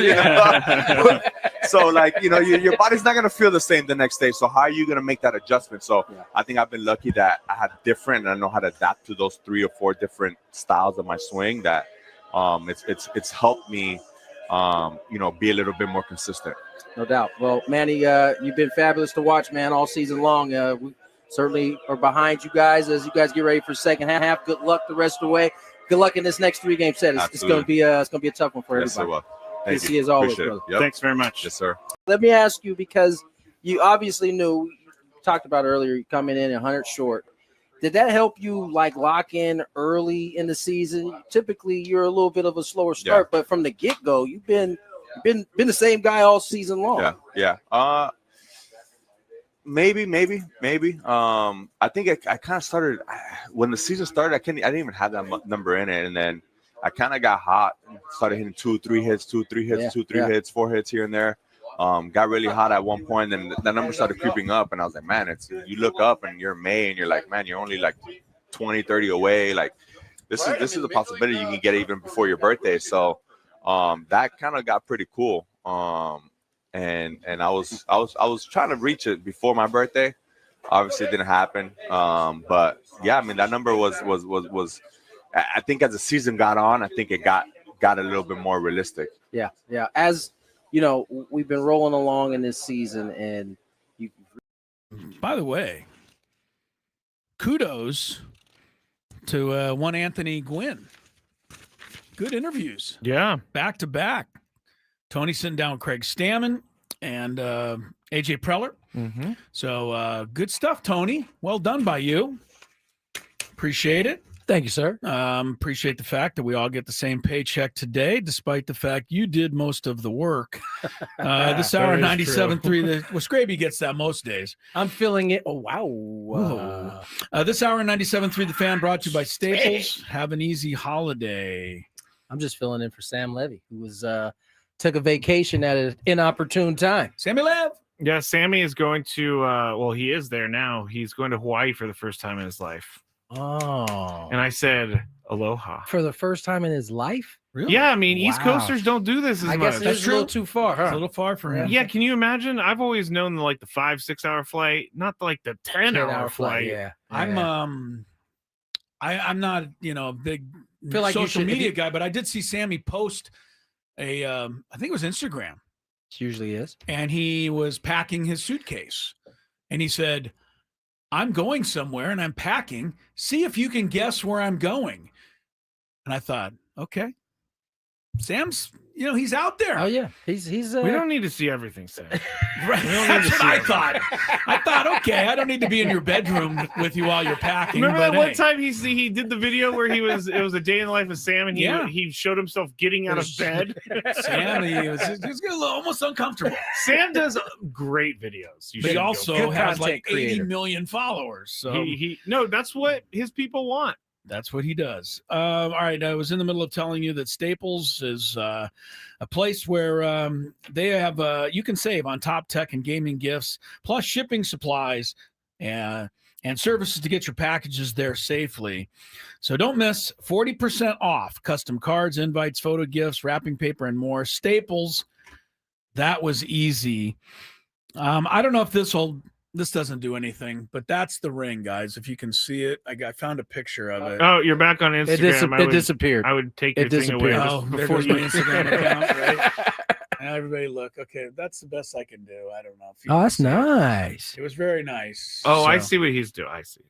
So your body's not gonna feel the same the next day. So how are you gonna make that adjustment? So I think I've been lucky that I have different, and I know how to adapt to those 3 or 4 different styles of my swing. That it's helped me be a little bit more consistent. No doubt. Well, Manny, you've been fabulous to watch, man, all season long. We certainly are behind you guys as you guys get ready for second half. Good luck the rest of the way. Good luck in this next 3-game set. It's going to be a tough one for everybody. Yes, Thank you. See you as always, Appreciate brother. Yep. Thanks very much. Yes, sir. Let me ask you, because you obviously knew, you talked about earlier, you're coming in 100 short. Did that help you lock in early in the season? Typically, you're a little bit of a slower start, but from the get-go, you've been the same guy all season long. Yeah. Maybe. I think I kind of started when the season started. I didn't even have that number in it, and then I kind of got hot and started hitting 2-3 hits, 2-3 hits, 2-3 hits, 4 hits here and there. Got really hot at one point, and that number started creeping up, and I was like, man, you look up and you're May, and you're like, man, you're only like 20, 30 away. Like this is a possibility you can get even before your birthday. So that kind of got pretty cool. And I was trying to reach it before my birthday. Obviously, it didn't happen. But yeah, I mean, that number was. I think as the season got on, I think it got a little bit more realistic. Yeah. As we've been rolling along in this season, and you. By the way, kudos to one Anthony Gwynn. Good interviews. Yeah. Back to back. Tony sitting down with Criag Stammen and AJ Preller. Mm-hmm. So good stuff, Tony. Well done by you. Appreciate it. Thank you, sir. Appreciate the fact that we all get the same paycheck today, despite the fact you did most of the work. This hour 97.3, Skraby gets that most days. I'm feeling it. Oh, wow. This hour 97.3, the fan brought to you by Staples. Have an easy holiday. I'm just filling in for Sam Levy, who was took a vacation at an inopportune time. Sammy Lev. Yeah, Sammy is going to, he is there now. He's going to Hawaii for the first time in his life. Oh. And I said, aloha. For the first time in his life? Really? Yeah, I mean, East Coasters don't do this as much. I guess it's a little too far, huh? It's a little far for him. Yeah, can you imagine? I've always known the 5-6 hour flight, not the 10-hour flight. Yeah. I'm not, a big feel like social media guy, but I did see Sammy post I think it was Instagram. It usually is. And he was packing his suitcase. And he said, I'm going somewhere and I'm packing. See if you can guess where I'm going. And I thought, okay. Sam's, he's out there. Oh yeah, he's. We don't need to see everything, Sam. Right. That's what I thought. I thought, okay, I don't need to be in your bedroom with you while you're packing. Remember that one time he did the video where it was a day in the life of Sam, and he showed himself getting out of bed. Sam, he was almost uncomfortable. Sam does great videos. But he also has 80 million followers. So no, that's what his people want. That's what he does. All right. I was in the middle of telling you that Staples is a place where they have you can save on top tech and gaming gifts, plus shipping supplies and services to get your packages there safely. So don't miss 40% off custom cards, invites, photo gifts, wrapping paper, and more. Staples. That was easy. I don't know if this doesn't do anything, but that's the ring, guys. If you can see it, I found a picture of it. Oh, you're back on Instagram. It disappeared. I would take your thing away before you Instagram account, right? Now everybody look. Okay, that's the best I can do. I don't know. That's nice. It was very nice. Oh, I see what he's doing. I see.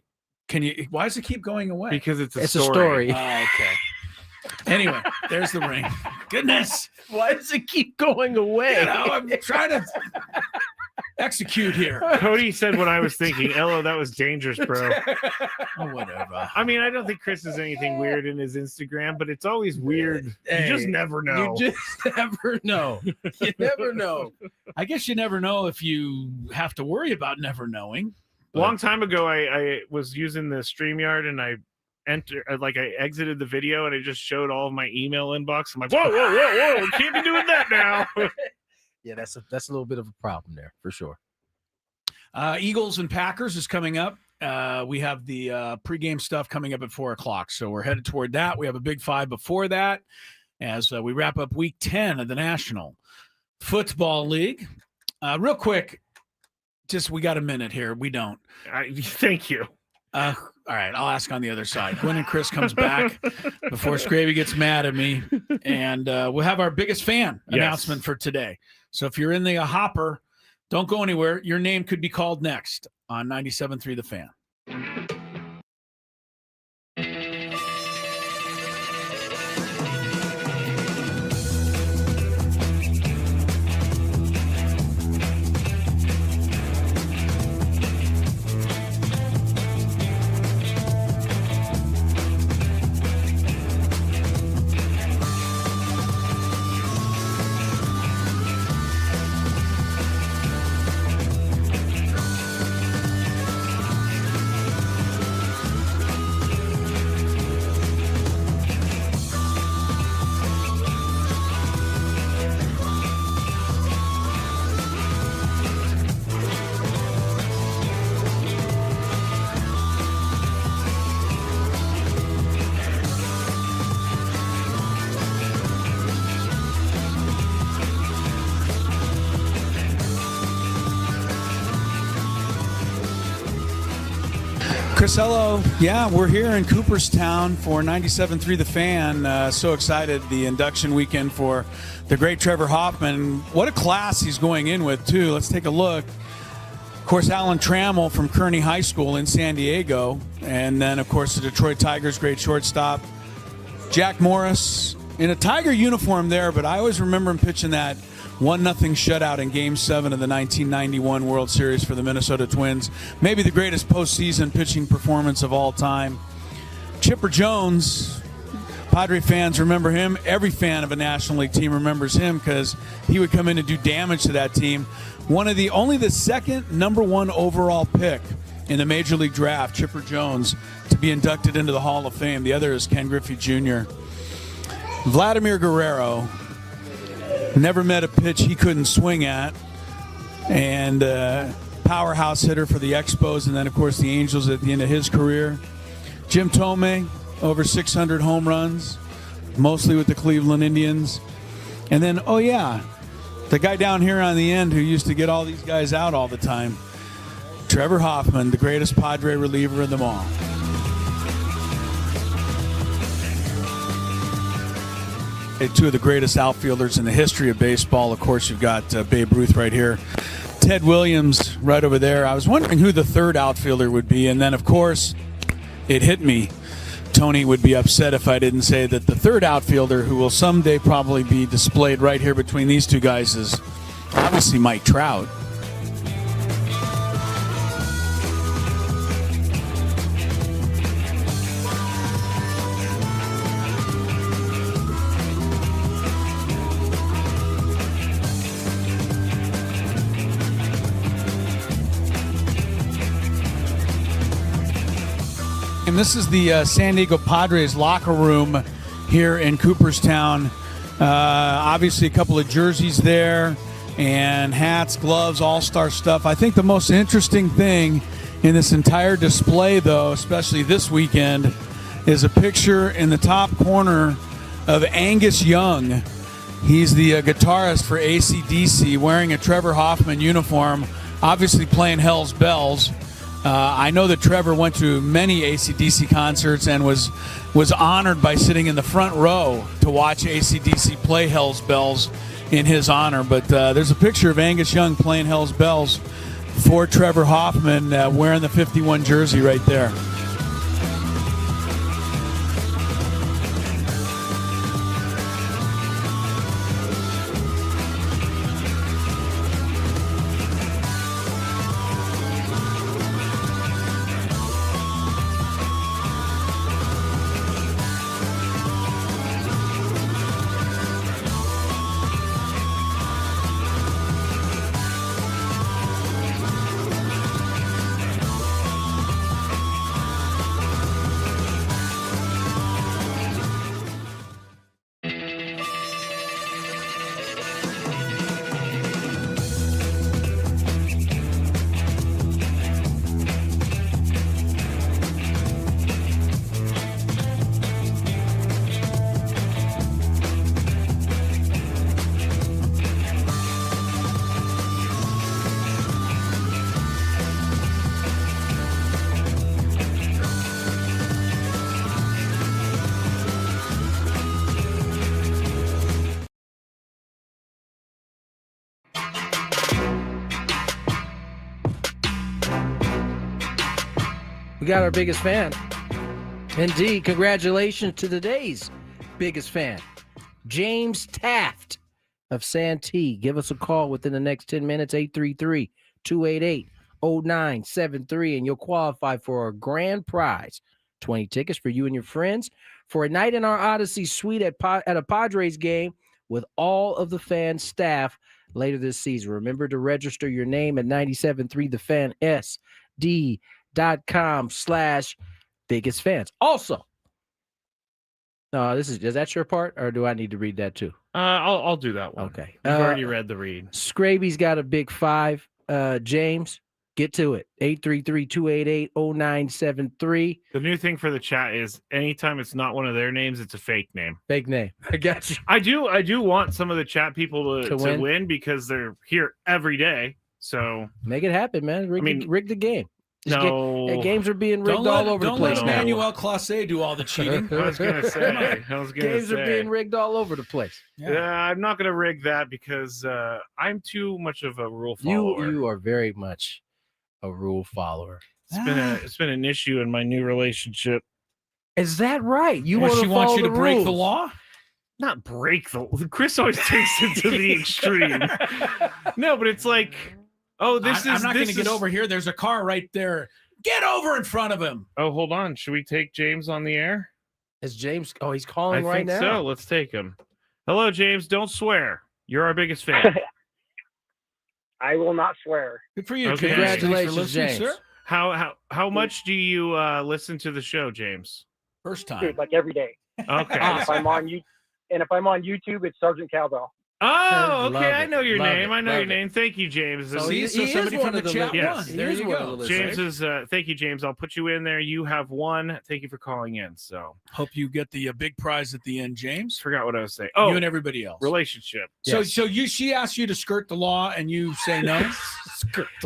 Can you? Why does it keep going away? Because it's a story. Oh, okay. Anyway, there's the ring. Goodness. Why does it keep going away? I'm trying to execute here. Cody said what I was thinking. Elo, that was dangerous, bro. Oh, whatever. I mean, I don't think Chris has anything weird in his Instagram, but it's always weird. You just never know. You just never know. You never know. I guess you never know if you have to worry about never knowing. A long time ago, I was using the StreamYard and I exited the video and it just showed all of my email inbox. I'm like, whoa, can't be doing that now. Yeah, that's a little bit of a problem there for sure. Eagles and Packers is coming up. We have the pregame stuff coming up at 4:00, so we're headed toward that. We have a Big 5 before that as we wrap up Week 10 of the National Football League. Real quick, we got a minute here. We don't. Thank you. All right, I'll ask on the other side. Gwynn Chris comes back before Skraby gets mad at me, and we'll have our biggest fan announcement for today. So if you're in the hopper, don't go anywhere. Your name could be called next on 97.3 The Fan. Chris, hello. Yeah, we're here in Cooperstown for 97.3 The Fan. So excited, the induction weekend for the great Trevor Hoffman. What a class he's going in with, too. Let's take a look. Of course, Alan Trammell from Kearney High School in San Diego. And then, of course, the Detroit Tigers' great shortstop, Jack Morris, in a Tiger uniform there, but I always remember him pitching that 1-0 shutout in Game 7 of the 1991 World Series for the Minnesota Twins. Maybe the greatest postseason pitching performance of all time. Chipper Jones, Padre fans remember him. Every fan of a National League team remembers him because he would come in and do damage to that team. Only the second #1 overall pick in the Major League Draft, Chipper Jones, to be inducted into the Hall of Fame. The other is Ken Griffey Jr. Vladimir Guerrero, never met a pitch he couldn't swing at, and powerhouse hitter for the Expos, and then, of course, the Angels at the end of his career. Jim Thome, over 600 home runs, mostly with the Cleveland Indians. And then, oh, yeah, the guy down here on the end who used to get all these guys out all the time, Trevor Hoffman, the greatest Padre reliever of them all. Two of the greatest outfielders in the history of baseball. Of course, you've got Babe Ruth right here. Ted Williams right over there. I was wondering who the third outfielder would be. And then, of course, it hit me. Tony would be upset if I didn't say that the third outfielder, who will someday probably be displayed right here between these two guys, is obviously Mike Trout. And this is the San Diego Padres locker room here in Cooperstown. Obviously, a couple of jerseys there and hats, gloves, all-star stuff. I think the most interesting thing in this entire display, though, especially this weekend, is a picture in the top corner of Angus Young. He's the guitarist for AC/DC, wearing a Trevor Hoffman uniform, obviously playing Hell's Bells. I know that Trevor went to many AC/DC concerts and was honored by sitting in the front row to watch AC/DC play Hell's Bells in his honor. But there's a picture of Angus Young playing Hell's Bells for Trevor Hoffman, wearing the 51 jersey right there. We got our biggest fan. Indeed, congratulations to today's biggest fan, James Taft of Santee. Give us a call within the next 10 minutes, 833-288-0973, and you'll qualify for a grand prize, 20 tickets for you and your friends for a night in our Odyssey suite at a Padres game with all of the fan staff later this season. Remember to register your name at 973thefan.com/biggest fans. Also, is that your part, or do I need to read that too? I'll do that one. Okay. You've already read the read. Skraby's got a big five. James, get to it. 833-288-0973. The new thing for the chat is anytime it's not one of their names, it's a fake name. Fake name. I got you. I do want some of the chat people to win because they're here every day. So make it happen, man. Rig the game. No. Games are being rigged all over the place Don't now. let Emmanuel Classe do all the cheating. I was gonna say. Games are being rigged all over the place. Yeah, I'm not gonna rig that because I'm too much of a rule follower. You are very much a rule follower. It's been an issue in my new relationship. Is that right? She wants you to break the law? Not break the. Chris always takes it to the extreme. No, but it's like, oh, I'm not going to get over here. There's a car right there. Get over in front of him. Oh, hold on. Should we take James on the air? Is James? Oh, he's calling right now. So let's take him. Hello, James. Don't swear. You're our biggest fan. I will not swear. Good for you. Okay. Congratulations, James. Sir. How much do you listen to the show, James? First time. Dude, like every day. Okay. And if I'm on YouTube, it's Sergeant Cowbell. Oh, okay. I know your Love name. it. I know Love your name. Thank you, James. So See, he somebody is from one the of chat Yes. won. He There is you one of go. the listeners. James is. Thank you, James. I'll put you in there. You have won. Thank you for calling in. So Hope you get the big prize at the end, James. forgot what I was saying. Oh, You and everybody else. relationship. So Yes. she asked you to skirt the law and you say no?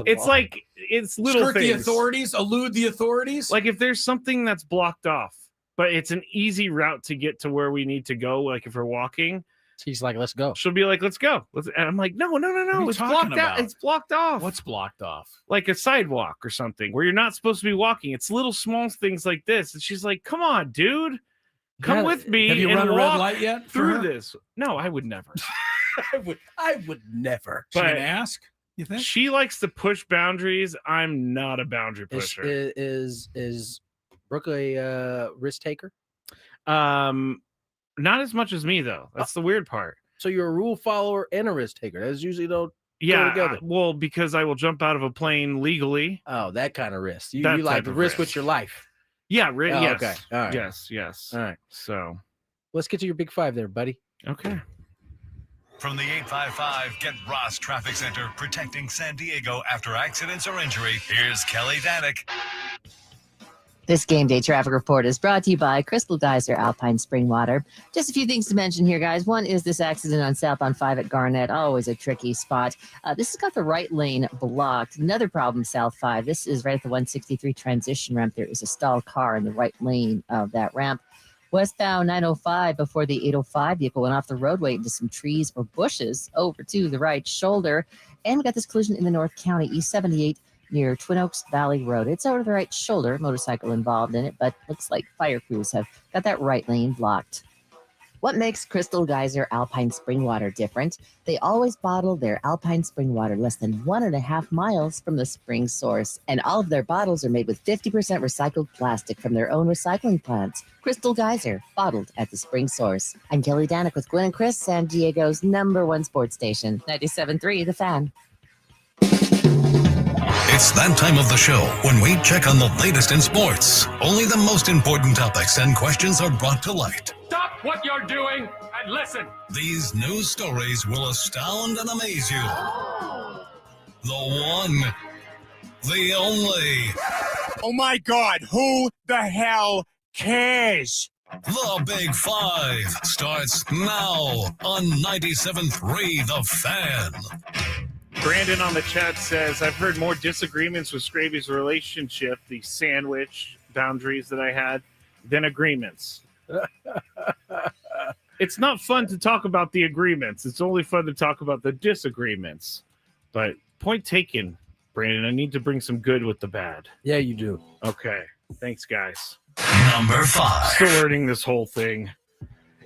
It's like it's little Skirt things. the authorities, elude the authorities. Like if there's something that's blocked off, but it's an easy route to get to where we need to go. Like if we're walking, He's like, let's go. she'll be like, "Let's go." And I'm like, "No, What are you it's talking blocked about? out. It's blocked off. What's blocked off? Like a sidewalk or something where you're not supposed to be walking. It's little small things like this." And she's like, "Come on, dude, come Yeah. with me Have you and run a red walk light yet for through her? this." No, I would never. I would never. She But- gonna ask? You think? She likes to push boundaries. I'm not a boundary pusher. Is Brooke a risk taker? Not as much as me though. That's the weird part. So you're a rule follower and a risk taker. That's usually don't. Yeah, together. well, because I will jump out of a plane legally. Oh, that kind of risk. You That like type the of risk with risk. your life. Yeah, Oh, yes. okay. All right. Yes. All right. So, Let's get to your big five there, buddy. okay. From the 855 Get Ross Traffic Center, protecting San Diego after accidents or injury, here's Kelly Danick. This game day traffic report is brought to you by Crystal Geyser Alpine Spring Water. Just a few things to mention here, guys. One is this accident on southbound 5 at Garnett, always a tricky spot. This has got the right lane blocked. Another problem, South 5. This is right at the 163 transition ramp. There is a stalled car in the right lane of that ramp. Westbound 905 before the 805 vehicle went off the roadway into some trees or bushes over to the right shoulder. And we got this collision in the North County, East 78 near Twin Oaks Valley Road. It's over the right shoulder, motorcycle involved in it, but looks like fire crews have got that right lane blocked. What makes Crystal Geyser Alpine Spring Water different? They always bottle their Alpine Spring Water less than 1.5 miles from the spring source, and all of their bottles are made with 50% recycled plastic from their own recycling plants. Crystal Geyser, bottled at the spring source. I'm Kelly Danick with Gwynn Chris, San Diego's #1 sports station, 97.3 The Fan. It's that time of the show when we check on the latest in sports. Only the most important topics and questions are brought to light. Stop what you're doing and listen. These news stories will astound and amaze you. The one, the only. Oh my God, who the hell cares? The Big Five starts now on 97.3 The Fan. Brandon on the chat says, I've heard more disagreements with Skraby's relationship, the sandwich boundaries that I had, than agreements. It's not fun to talk about the agreements. It's only fun to talk about the disagreements. But point taken, Brandon. I need to bring some good with the bad. Yeah, you do. Okay. Thanks, guys. Number 5. Still learning this whole thing.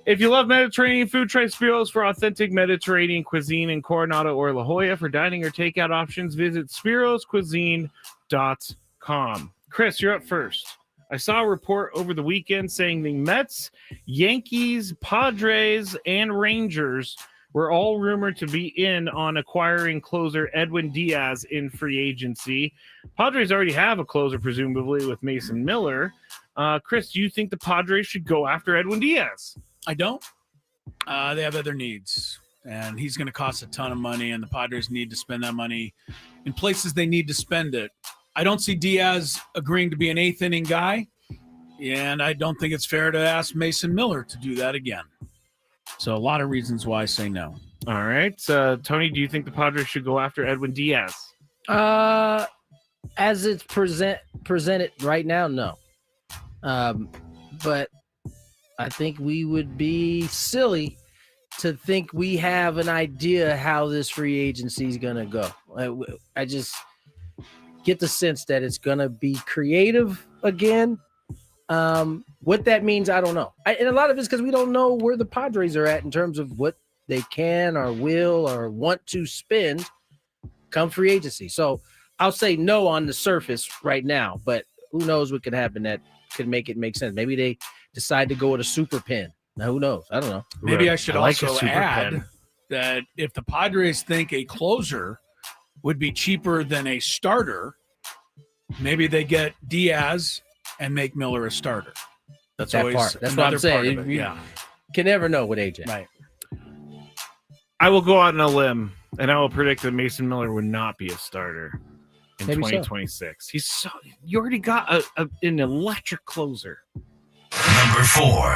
If you love Mediterranean food, try Spiros for authentic Mediterranean cuisine in Coronado or La Jolla. For dining or takeout options, visit spiroscuisine.com. Chris, you're up first. I saw a report over the weekend saying the Mets, Yankees, Padres, and Rangers were all rumored to be in on acquiring closer Edwin Diaz in free agency. Padres already have a closer, presumably, with Mason Miller. Chris, do you think the Padres should go after Edwin Diaz? I don't. They have other needs, and he's going to cost a ton of money, and the Padres need to spend that money in places they need to spend it. I don't see Diaz agreeing to be an eighth-inning guy, and I don't think it's fair to ask Mason Miller to do that again. So a lot of reasons why I say no. All right. Tony, do you think the Padres should go after Edwin Diaz? As it's presented right now, no. But I think we would be silly to think we have an idea how this free agency is going to go. I just get the sense that it's going to be creative again. What that means, I don't know. And a lot of it's because we don't know where the Padres are at in terms of what they can or will or want to spend come free agency. So I'll say no on the surface right now, but who knows what could happen that could make it make sense. Maybe they decide to go with a super pen. Now, who knows? I don't know. Maybe I should also add that if the Padres think a closer would be cheaper than a starter, maybe they get Diaz and make Miller a starter. That's that always part. That's what I'm saying. You can never know with AJ. Right. I will go out on a limb, and I will predict that Mason Miller would not be a starter in Maybe 2026. So. You already got an electric closer. Number 4.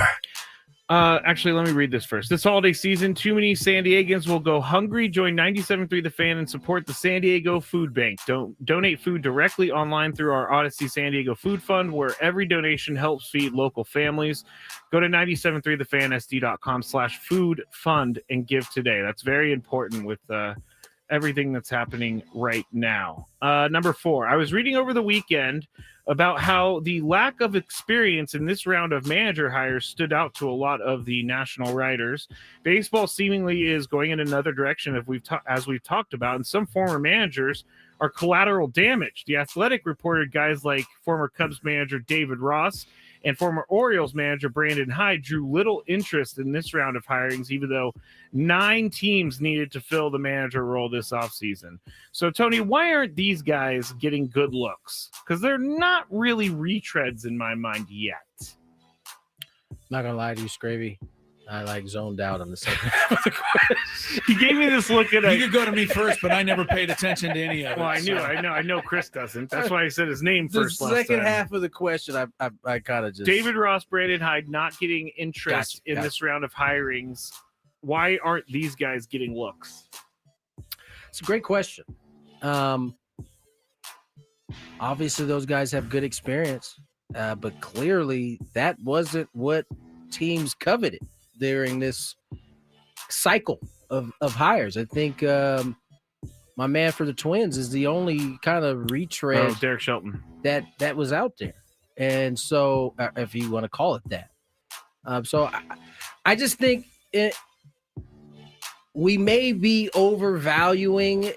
Actually, let me read this first. This holiday season, too many San Diegans will go hungry. Join 97.3 The Fan and support the San Diego Food Bank. Donate food directly online through our Odyssey San Diego Food Fund, where every donation helps feed local families. Go to 973thefansd.com/food fund and give today. That's very important with everything that's happening right now. Number 4, I was reading over the weekend about how the lack of experience in this round of manager hires stood out to a lot of the national writers. Baseball seemingly is going in another direction, as we've talked about, and some former managers are collateral damage. The Athletic reported guys like former Cubs manager David Ross and former Orioles manager Brandon Hyde drew little interest in this round of hirings, even though 9 teams needed to fill the manager role this offseason. So, Tony, why aren't these guys getting good looks? Because they're not really retreads in my mind yet. Not going to lie to you, Skraby. I zoned out on the second half of the question. He gave me this look at you could go to me first, but I never paid attention to any of it. Well, I know Chris doesn't. That's why I said his name first. The second half of the question, I kind of just David Ross, Brandon Hyde not getting interest in this round of hirings. Why aren't these guys getting looks? It's a great question. Obviously, those guys have good experience, but clearly that wasn't what teams coveted during this cycle of hires. I think my man for the Twins is the only kind of retread Derek Shelton that was out there. And so if you want to call it that. So I just think we may be overvaluing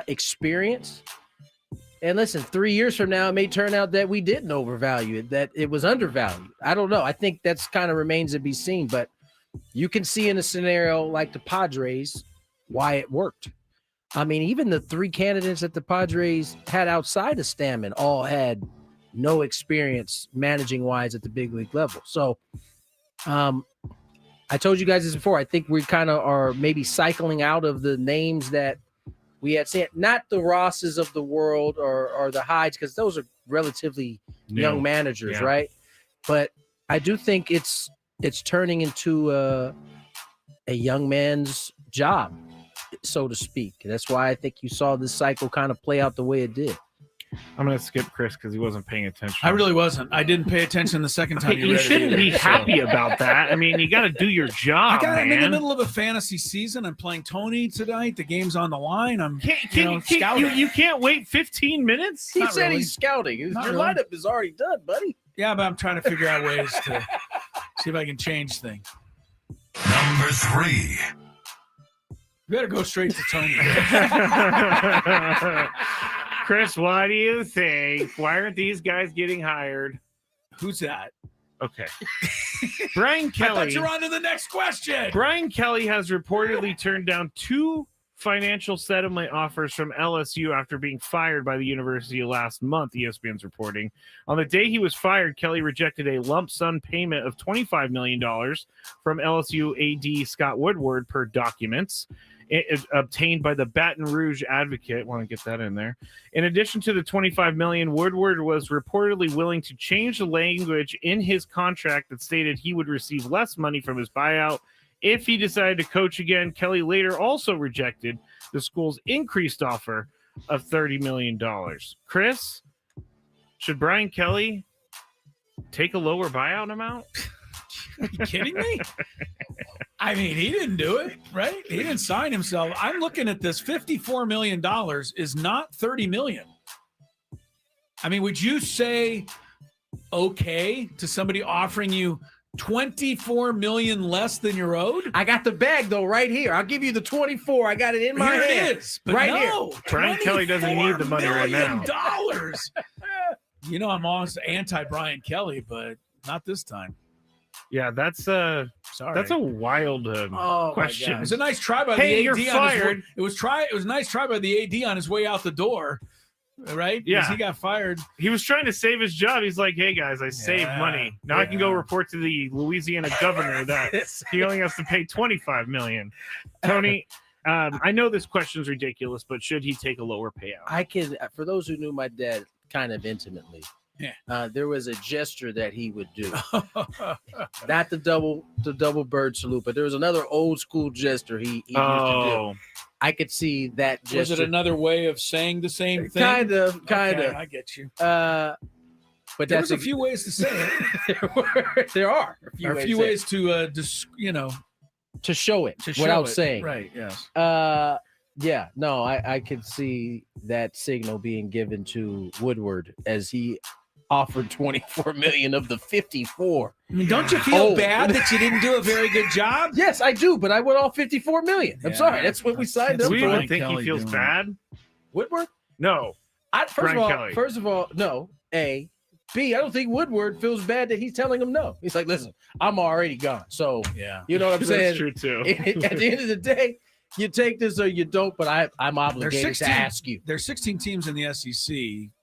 experience. And listen, 3 years from now, it may turn out that we didn't overvalue it, that it was undervalued. I don't know. I think that's kind of remains to be seen. But you can see in a scenario like the Padres why it worked. I mean, even the 3 candidates that the Padres had outside of Stammen all had no experience managing wise at the big league level. So I told you guys this before. I think we kind of are maybe cycling out of the names that we had seen, not the Rosses of the world or the Hydes, because those are relatively young managers, right? But I do think it's turning into a young man's job, so to speak. That's why I think you saw this cycle kind of play out the way it did. I'm going to skip Chris because he wasn't paying attention. I really wasn't. I didn't pay attention the second time. You shouldn't be happy about that. I mean, you got to do your job, I'm in the middle of a fantasy season. I'm playing Tony tonight. The game's on the line. You can't wait 15 minutes? He said he's scouting. Your lineup is already done, buddy. Yeah, but I'm trying to figure out ways to see if I can change things. Number 3. You better go straight to Tony. Chris, what do you think? Why aren't these guys getting hired? Who's that? Okay. Brian Kelly. I thought you were on to the next question. Brian Kelly has reportedly turned down 2 financial settlement offers from LSU after being fired by the university last month, ESPN's reporting. On the day he was fired, Kelly rejected a lump sum payment of $25 million from LSU AD Scott Woodward per documents. It is obtained by the Baton Rouge Advocate. Want to get that in there. In addition to the $25 million, Woodward was reportedly willing to change the language in his contract that stated he would receive less money from his buyout if he decided to coach again. Kelly later also rejected the school's increased offer of $30 million. Chris, should Brian Kelly take a lower buyout amount? Are you kidding me? I mean, he didn't do it, right? He didn't sign himself. I'm looking at this. $54 million is not $30 million. I mean, would you say okay to somebody offering you $24 million less than you're owed? I got the bag though right here. I'll give you the 24. I got it in my Here hand. it is, but right no, here. Brian Kelly doesn't need the money right now. $24 million. You know, I'm almost anti Brian Kelly, but not this time. Yeah, that's Sorry. that's a wild question. It was a nice try by Hey, the you're AD. fired. It was a nice try by the AD on his way out the door, right? Yeah. 'Cause he got fired. He was trying to save his job. He's like, "Hey guys, I saved money. Now I can go report to the Louisiana governor that he only has to pay $25 million." Tony, I know this question's ridiculous, but should he take a lower payout? I can, for those who knew my dad kind of intimately, there was a gesture that he would do. Not the double bird salute, but there was another old school gesture he used to do. I could see that gesture. Was it another way of saying the same thing? Kind of. Okay, I get you. But there's a few ways to say it. there are a few ways to to show it to show without it. saying. Right. Yes. I could see that signal being given to Woodward as he offered 24 million of the 54. I mean, don't you feel bad that you didn't do a very good job? Yes, I do, but I went all 54 million. I'm sorry, that's what we signed up for. We don't think he feels bad. Woodward? No. First of all, no. A. B. I don't think Woodward feels bad that he's telling him no. He's like, listen, I'm already gone. So you know what I'm saying? That's true too. At the end of the day, you take this or you don't, but I'm obligated to ask you. There's 16 teams in the SEC.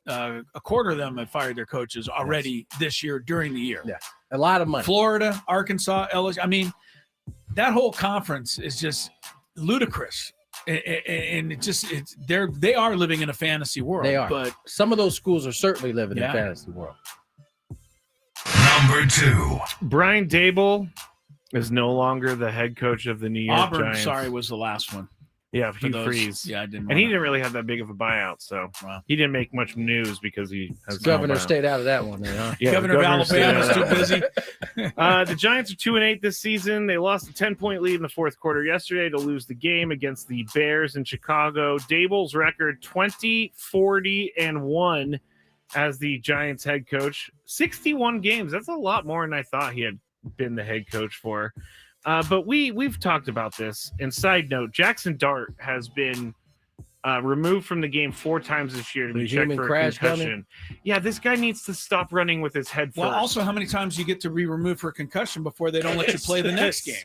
A quarter of them have fired their coaches already this year during the year. Yeah, a lot of money. Florida, Arkansas, LSU. I mean, that whole conference is just ludicrous, and they are living in a fantasy world. They are, but some of those schools are certainly living in a fantasy world. Number 2, Brian Dable is no longer the head coach of the New York Auburn. Giants. Sorry, was the last one. Yeah, Hugh Freeze. Yeah, I didn't. And he didn't really have that big of a buyout, so he didn't make much news because he has Governor stayed out of that one. Huh? Yeah, Governor of Alabama is too busy. The Giants are 2-8 this season. They lost a 10-point lead in the fourth quarter yesterday to lose the game against the Bears in Chicago. Dable's record 20-40-1 as the Giants head coach. 61 games. That's a lot more than I thought he had been the head coach for. But we've talked about this. And side note, Jackson Dart has been removed from the game 4 times this year to be checked for a concussion. Yeah, this guy needs to stop running with his head first. Well, also, how many times you get to be removed for a concussion before they don't let you play the next game?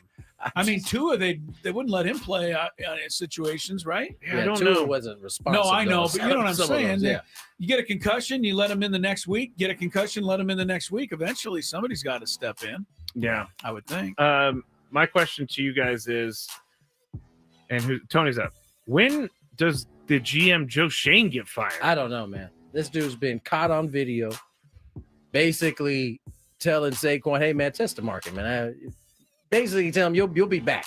I mean, Tua, they wouldn't let him play in situations, right? Yeah, I don't know. Wasn't responsible. No, I know, but you know what I'm saying. Those, You get a concussion, you let him in the next week. Get a concussion, let him in the next week. Eventually, somebody's got to step in. Yeah, I would think. My question to you guys is, and Tony's up. When does the GM Joe Shane get fired? I don't know, man. This dude's been caught on video, basically telling Saquon, "Hey, man, test the market, man." Basically, tell him you'll be back,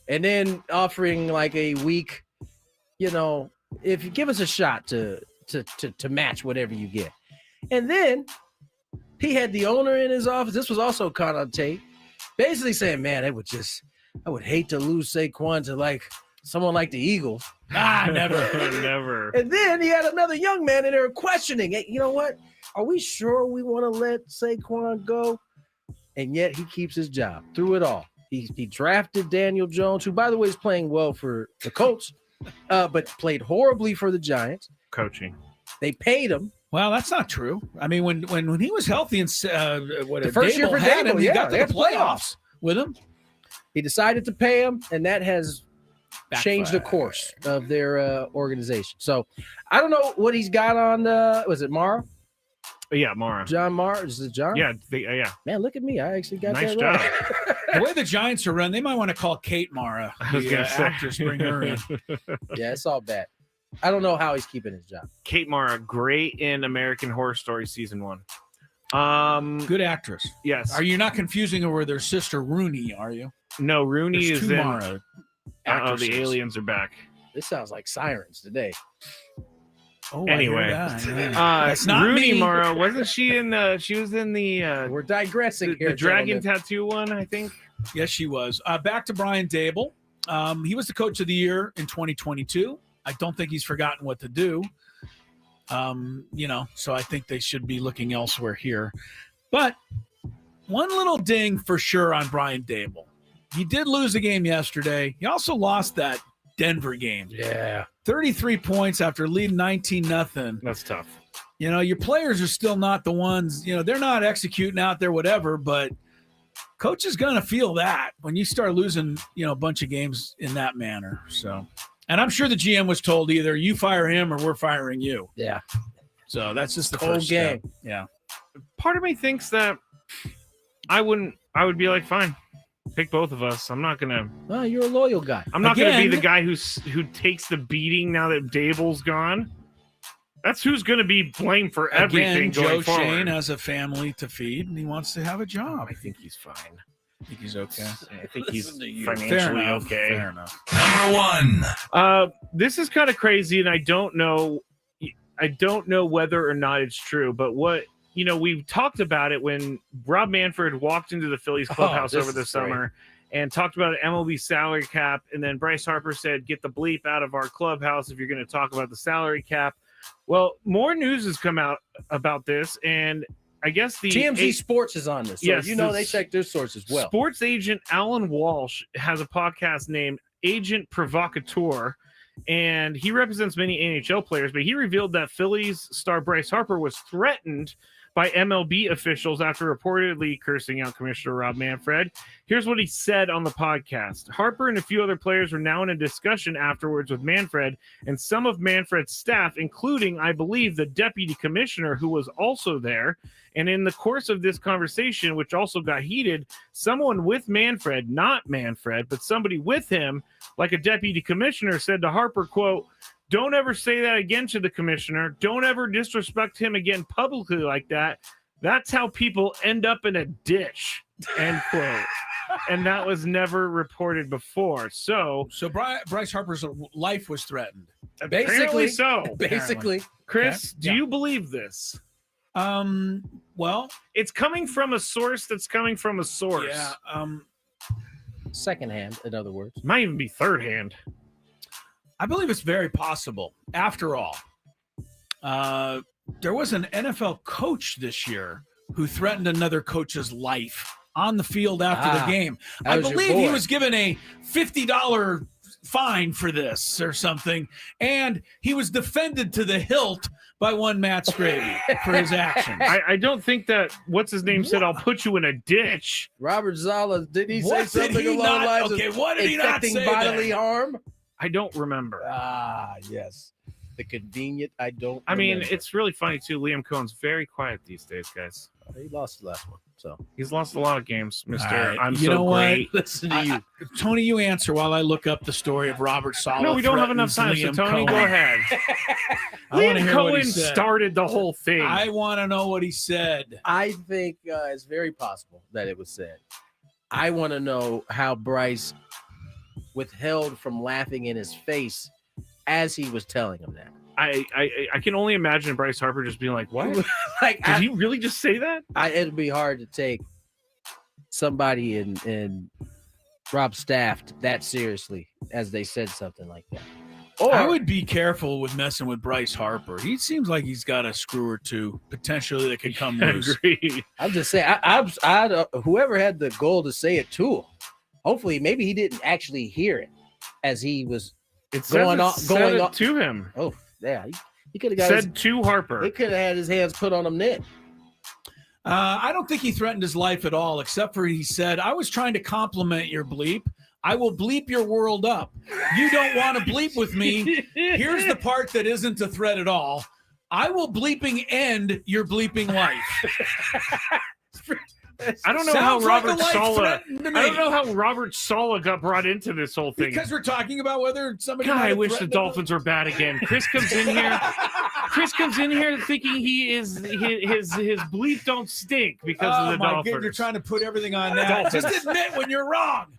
and then offering like a week. If you give us a shot to match whatever you get, and then he had the owner in his office. This was also caught on tape. Basically saying, man, I would hate to lose Saquon to like someone like the Eagles. Never. And then he had another young man in there questioning, hey, you know what? Are we sure we want to let Saquon go? And yet he keeps his job through it all. He drafted Daniel Jones, who, by the way, is playing well for the Colts, but played horribly for the Giants. Coaching. They paid him. Well, that's not true. I mean, when he was healthy and the first year for Dable, he got to the playoffs with him. He decided to pay him, and that has changed the course of their organization. So I don't know what he's got on. Was it Mara? Yeah, Mara. John Mara. Is it John? Yeah, yeah. Man, look at me. I actually got nice that job. right. The way the Giants are run, they might want to call Kate Mara, the actress, bring her in. Yeah, it's all bad. I don't know how he's keeping his job. Kate Mara, great in American Horror Story season 1. Good actress. Yes. Are you not confusing her with her sister Rooney? Are you? No, Rooney There's is two in. Mara The aliens are back. This sounds like sirens today. Oh, Anyway, that's not Rooney me. Mara, wasn't she in? She was in the. We're digressing here. The dragon gentlemen. tattoo one, I think. Yes, she was. Back to Brian Dable. He was the coach of the year in 2022. I don't think he's forgotten what to do. So I think they should be looking elsewhere here. But one little ding for sure on Brian Dable. He did lose a game yesterday. He also lost that Denver game. Yeah. 33 points after leading 19-0. That's tough. Your players are still not the ones, they're not executing out there, whatever, but coach is going to feel that when you start losing, a bunch of games in that manner. So, and I'm sure the GM was told either you fire him or we're firing you. Yeah. So that's just the Whole first game. step. Yeah. Part of me thinks that I would be like, fine, pick both of us. I'm not gonna. Oh, you're a loyal guy. I'm not gonna be the guy who takes the beating now that Dable's gone. That's who's gonna be blamed for everything Again, going Joe forward. Shane has a family to feed and he wants to have a job. I think he's fine. I think he's okay. I think he's Fair financially enough. okay. Fair enough. Number 1. This is kind of crazy, and I don't know whether or not it's true, but we talked about it when Rob Manfred walked into the Phillies clubhouse over the summer and talked about an MLB salary cap, and then Bryce Harper said, "Get the bleep out of our clubhouse if you're going to talk about the salary cap." Well, more news has come out about this, and I guess the TMZ Sports is on this. So Yes, they check their sources well. Sports agent Alan Walsh has a podcast named Agent Provocateur, and he represents many NHL players, but he revealed that Phillies star Bryce Harper was threatened by MLB officials after reportedly cursing out Commissioner Rob Manfred. Here's what he said on the podcast. Harper and a few other players were now in a discussion afterwards with Manfred and some of Manfred's staff, including, I believe, the deputy commissioner who was also there. And in the course of this conversation, which also got heated, someone with Manfred, not Manfred, but somebody with him, like a deputy commissioner, said to Harper, quote, "Don't ever say that again to the commissioner. Don't ever disrespect him again publicly like that. That's how people end up in a ditch," end quote. And that was never reported before. So Bryce Harper's life was threatened. Basically so. Basically. Chris, Okay. do you believe this? Well, it's coming from a source that's coming from a source. Yeah. Secondhand, in other words. Might even be third hand. I believe it's very possible. After all, there was an NFL coach this year who threatened another coach's life on the field after the game. I believe he was given a $50 fine for this or something, and he was defended to the hilt by one Matt Skraby for his actions. I don't think that what's his name said, "I'll put you in a ditch." Robert Zala, did he say What did something he along not- the lines okay, of what did he not infecting say bodily then? harm? I don't remember. Yes. The convenient, I don't I mean, remember. it's really funny too. Liam Cohen's very quiet these days, guys. He lost the last one, so He's lost a lot of games, Mister. All right, I'm you so know what? great. listen to you. Tony, you answer while I look up the story of Robert Saleh. No, we don't have enough time. threatens So Liam Tony, go Cohen. ahead. I wanna Liam hear what he Cohen said. started the whole thing. I want to know what he said. I think it's very possible that it was said. I want to know how Bryce withheld from laughing in his face as he was telling him that. I can only imagine Bryce Harper just being like, "What? Like, Did he really just say that?" it'd be hard to take somebody in Rob's staff that seriously as they said something like that. Or I would be careful with messing with Bryce Harper. He seems like he's got a screw or two potentially that could come loose. Agreed. I'm just saying, I whoever had the goal to say it to him, hopefully, maybe he didn't actually hear it as he was going on to him. Oh, yeah, he could have got Said to Harper. He could have had his hands put on him then. I don't think he threatened his life at all, except for he said, "I was trying to compliment your bleep. I will bleep your world up. You don't want to bleep with me. Here's the part that isn't a threat at all. I will bleeping end your bleeping life." I don't know how Sounds like a Robert life Saleh. threatened to me. I don't know how Robert Saleh got brought into this whole thing. Because we're talking about whether somebody. God, might I have wish the threatened Dolphins were bad again. Chris comes in here. Chris comes in here thinking he is his bleep don't stink because of the my Dolphins. God, you're trying to put everything on that. Dolphins. Just admit when you're wrong.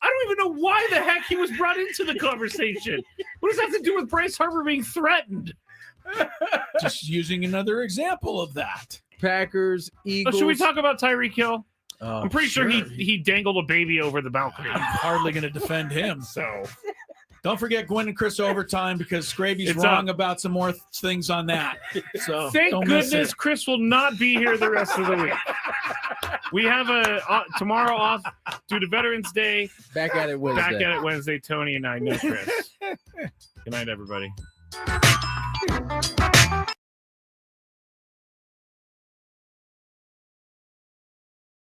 I don't even know why the heck he was brought into the conversation. What does that have to do with Bryce Harper being threatened? Just using another example of that. Packers, Eagles. Should we talk about Tyreek Hill? Oh, I'm pretty sure he dangled a baby over the balcony. I'm hardly going to defend him. So don't forget Gwynn and Chris overtime because Skraby's wrong about some more things on that. So thank goodness Chris will not be here the rest of the week. We have tomorrow off due to Veterans Day. Back at it Wednesday. Tony and I know Chris. Good night, everybody.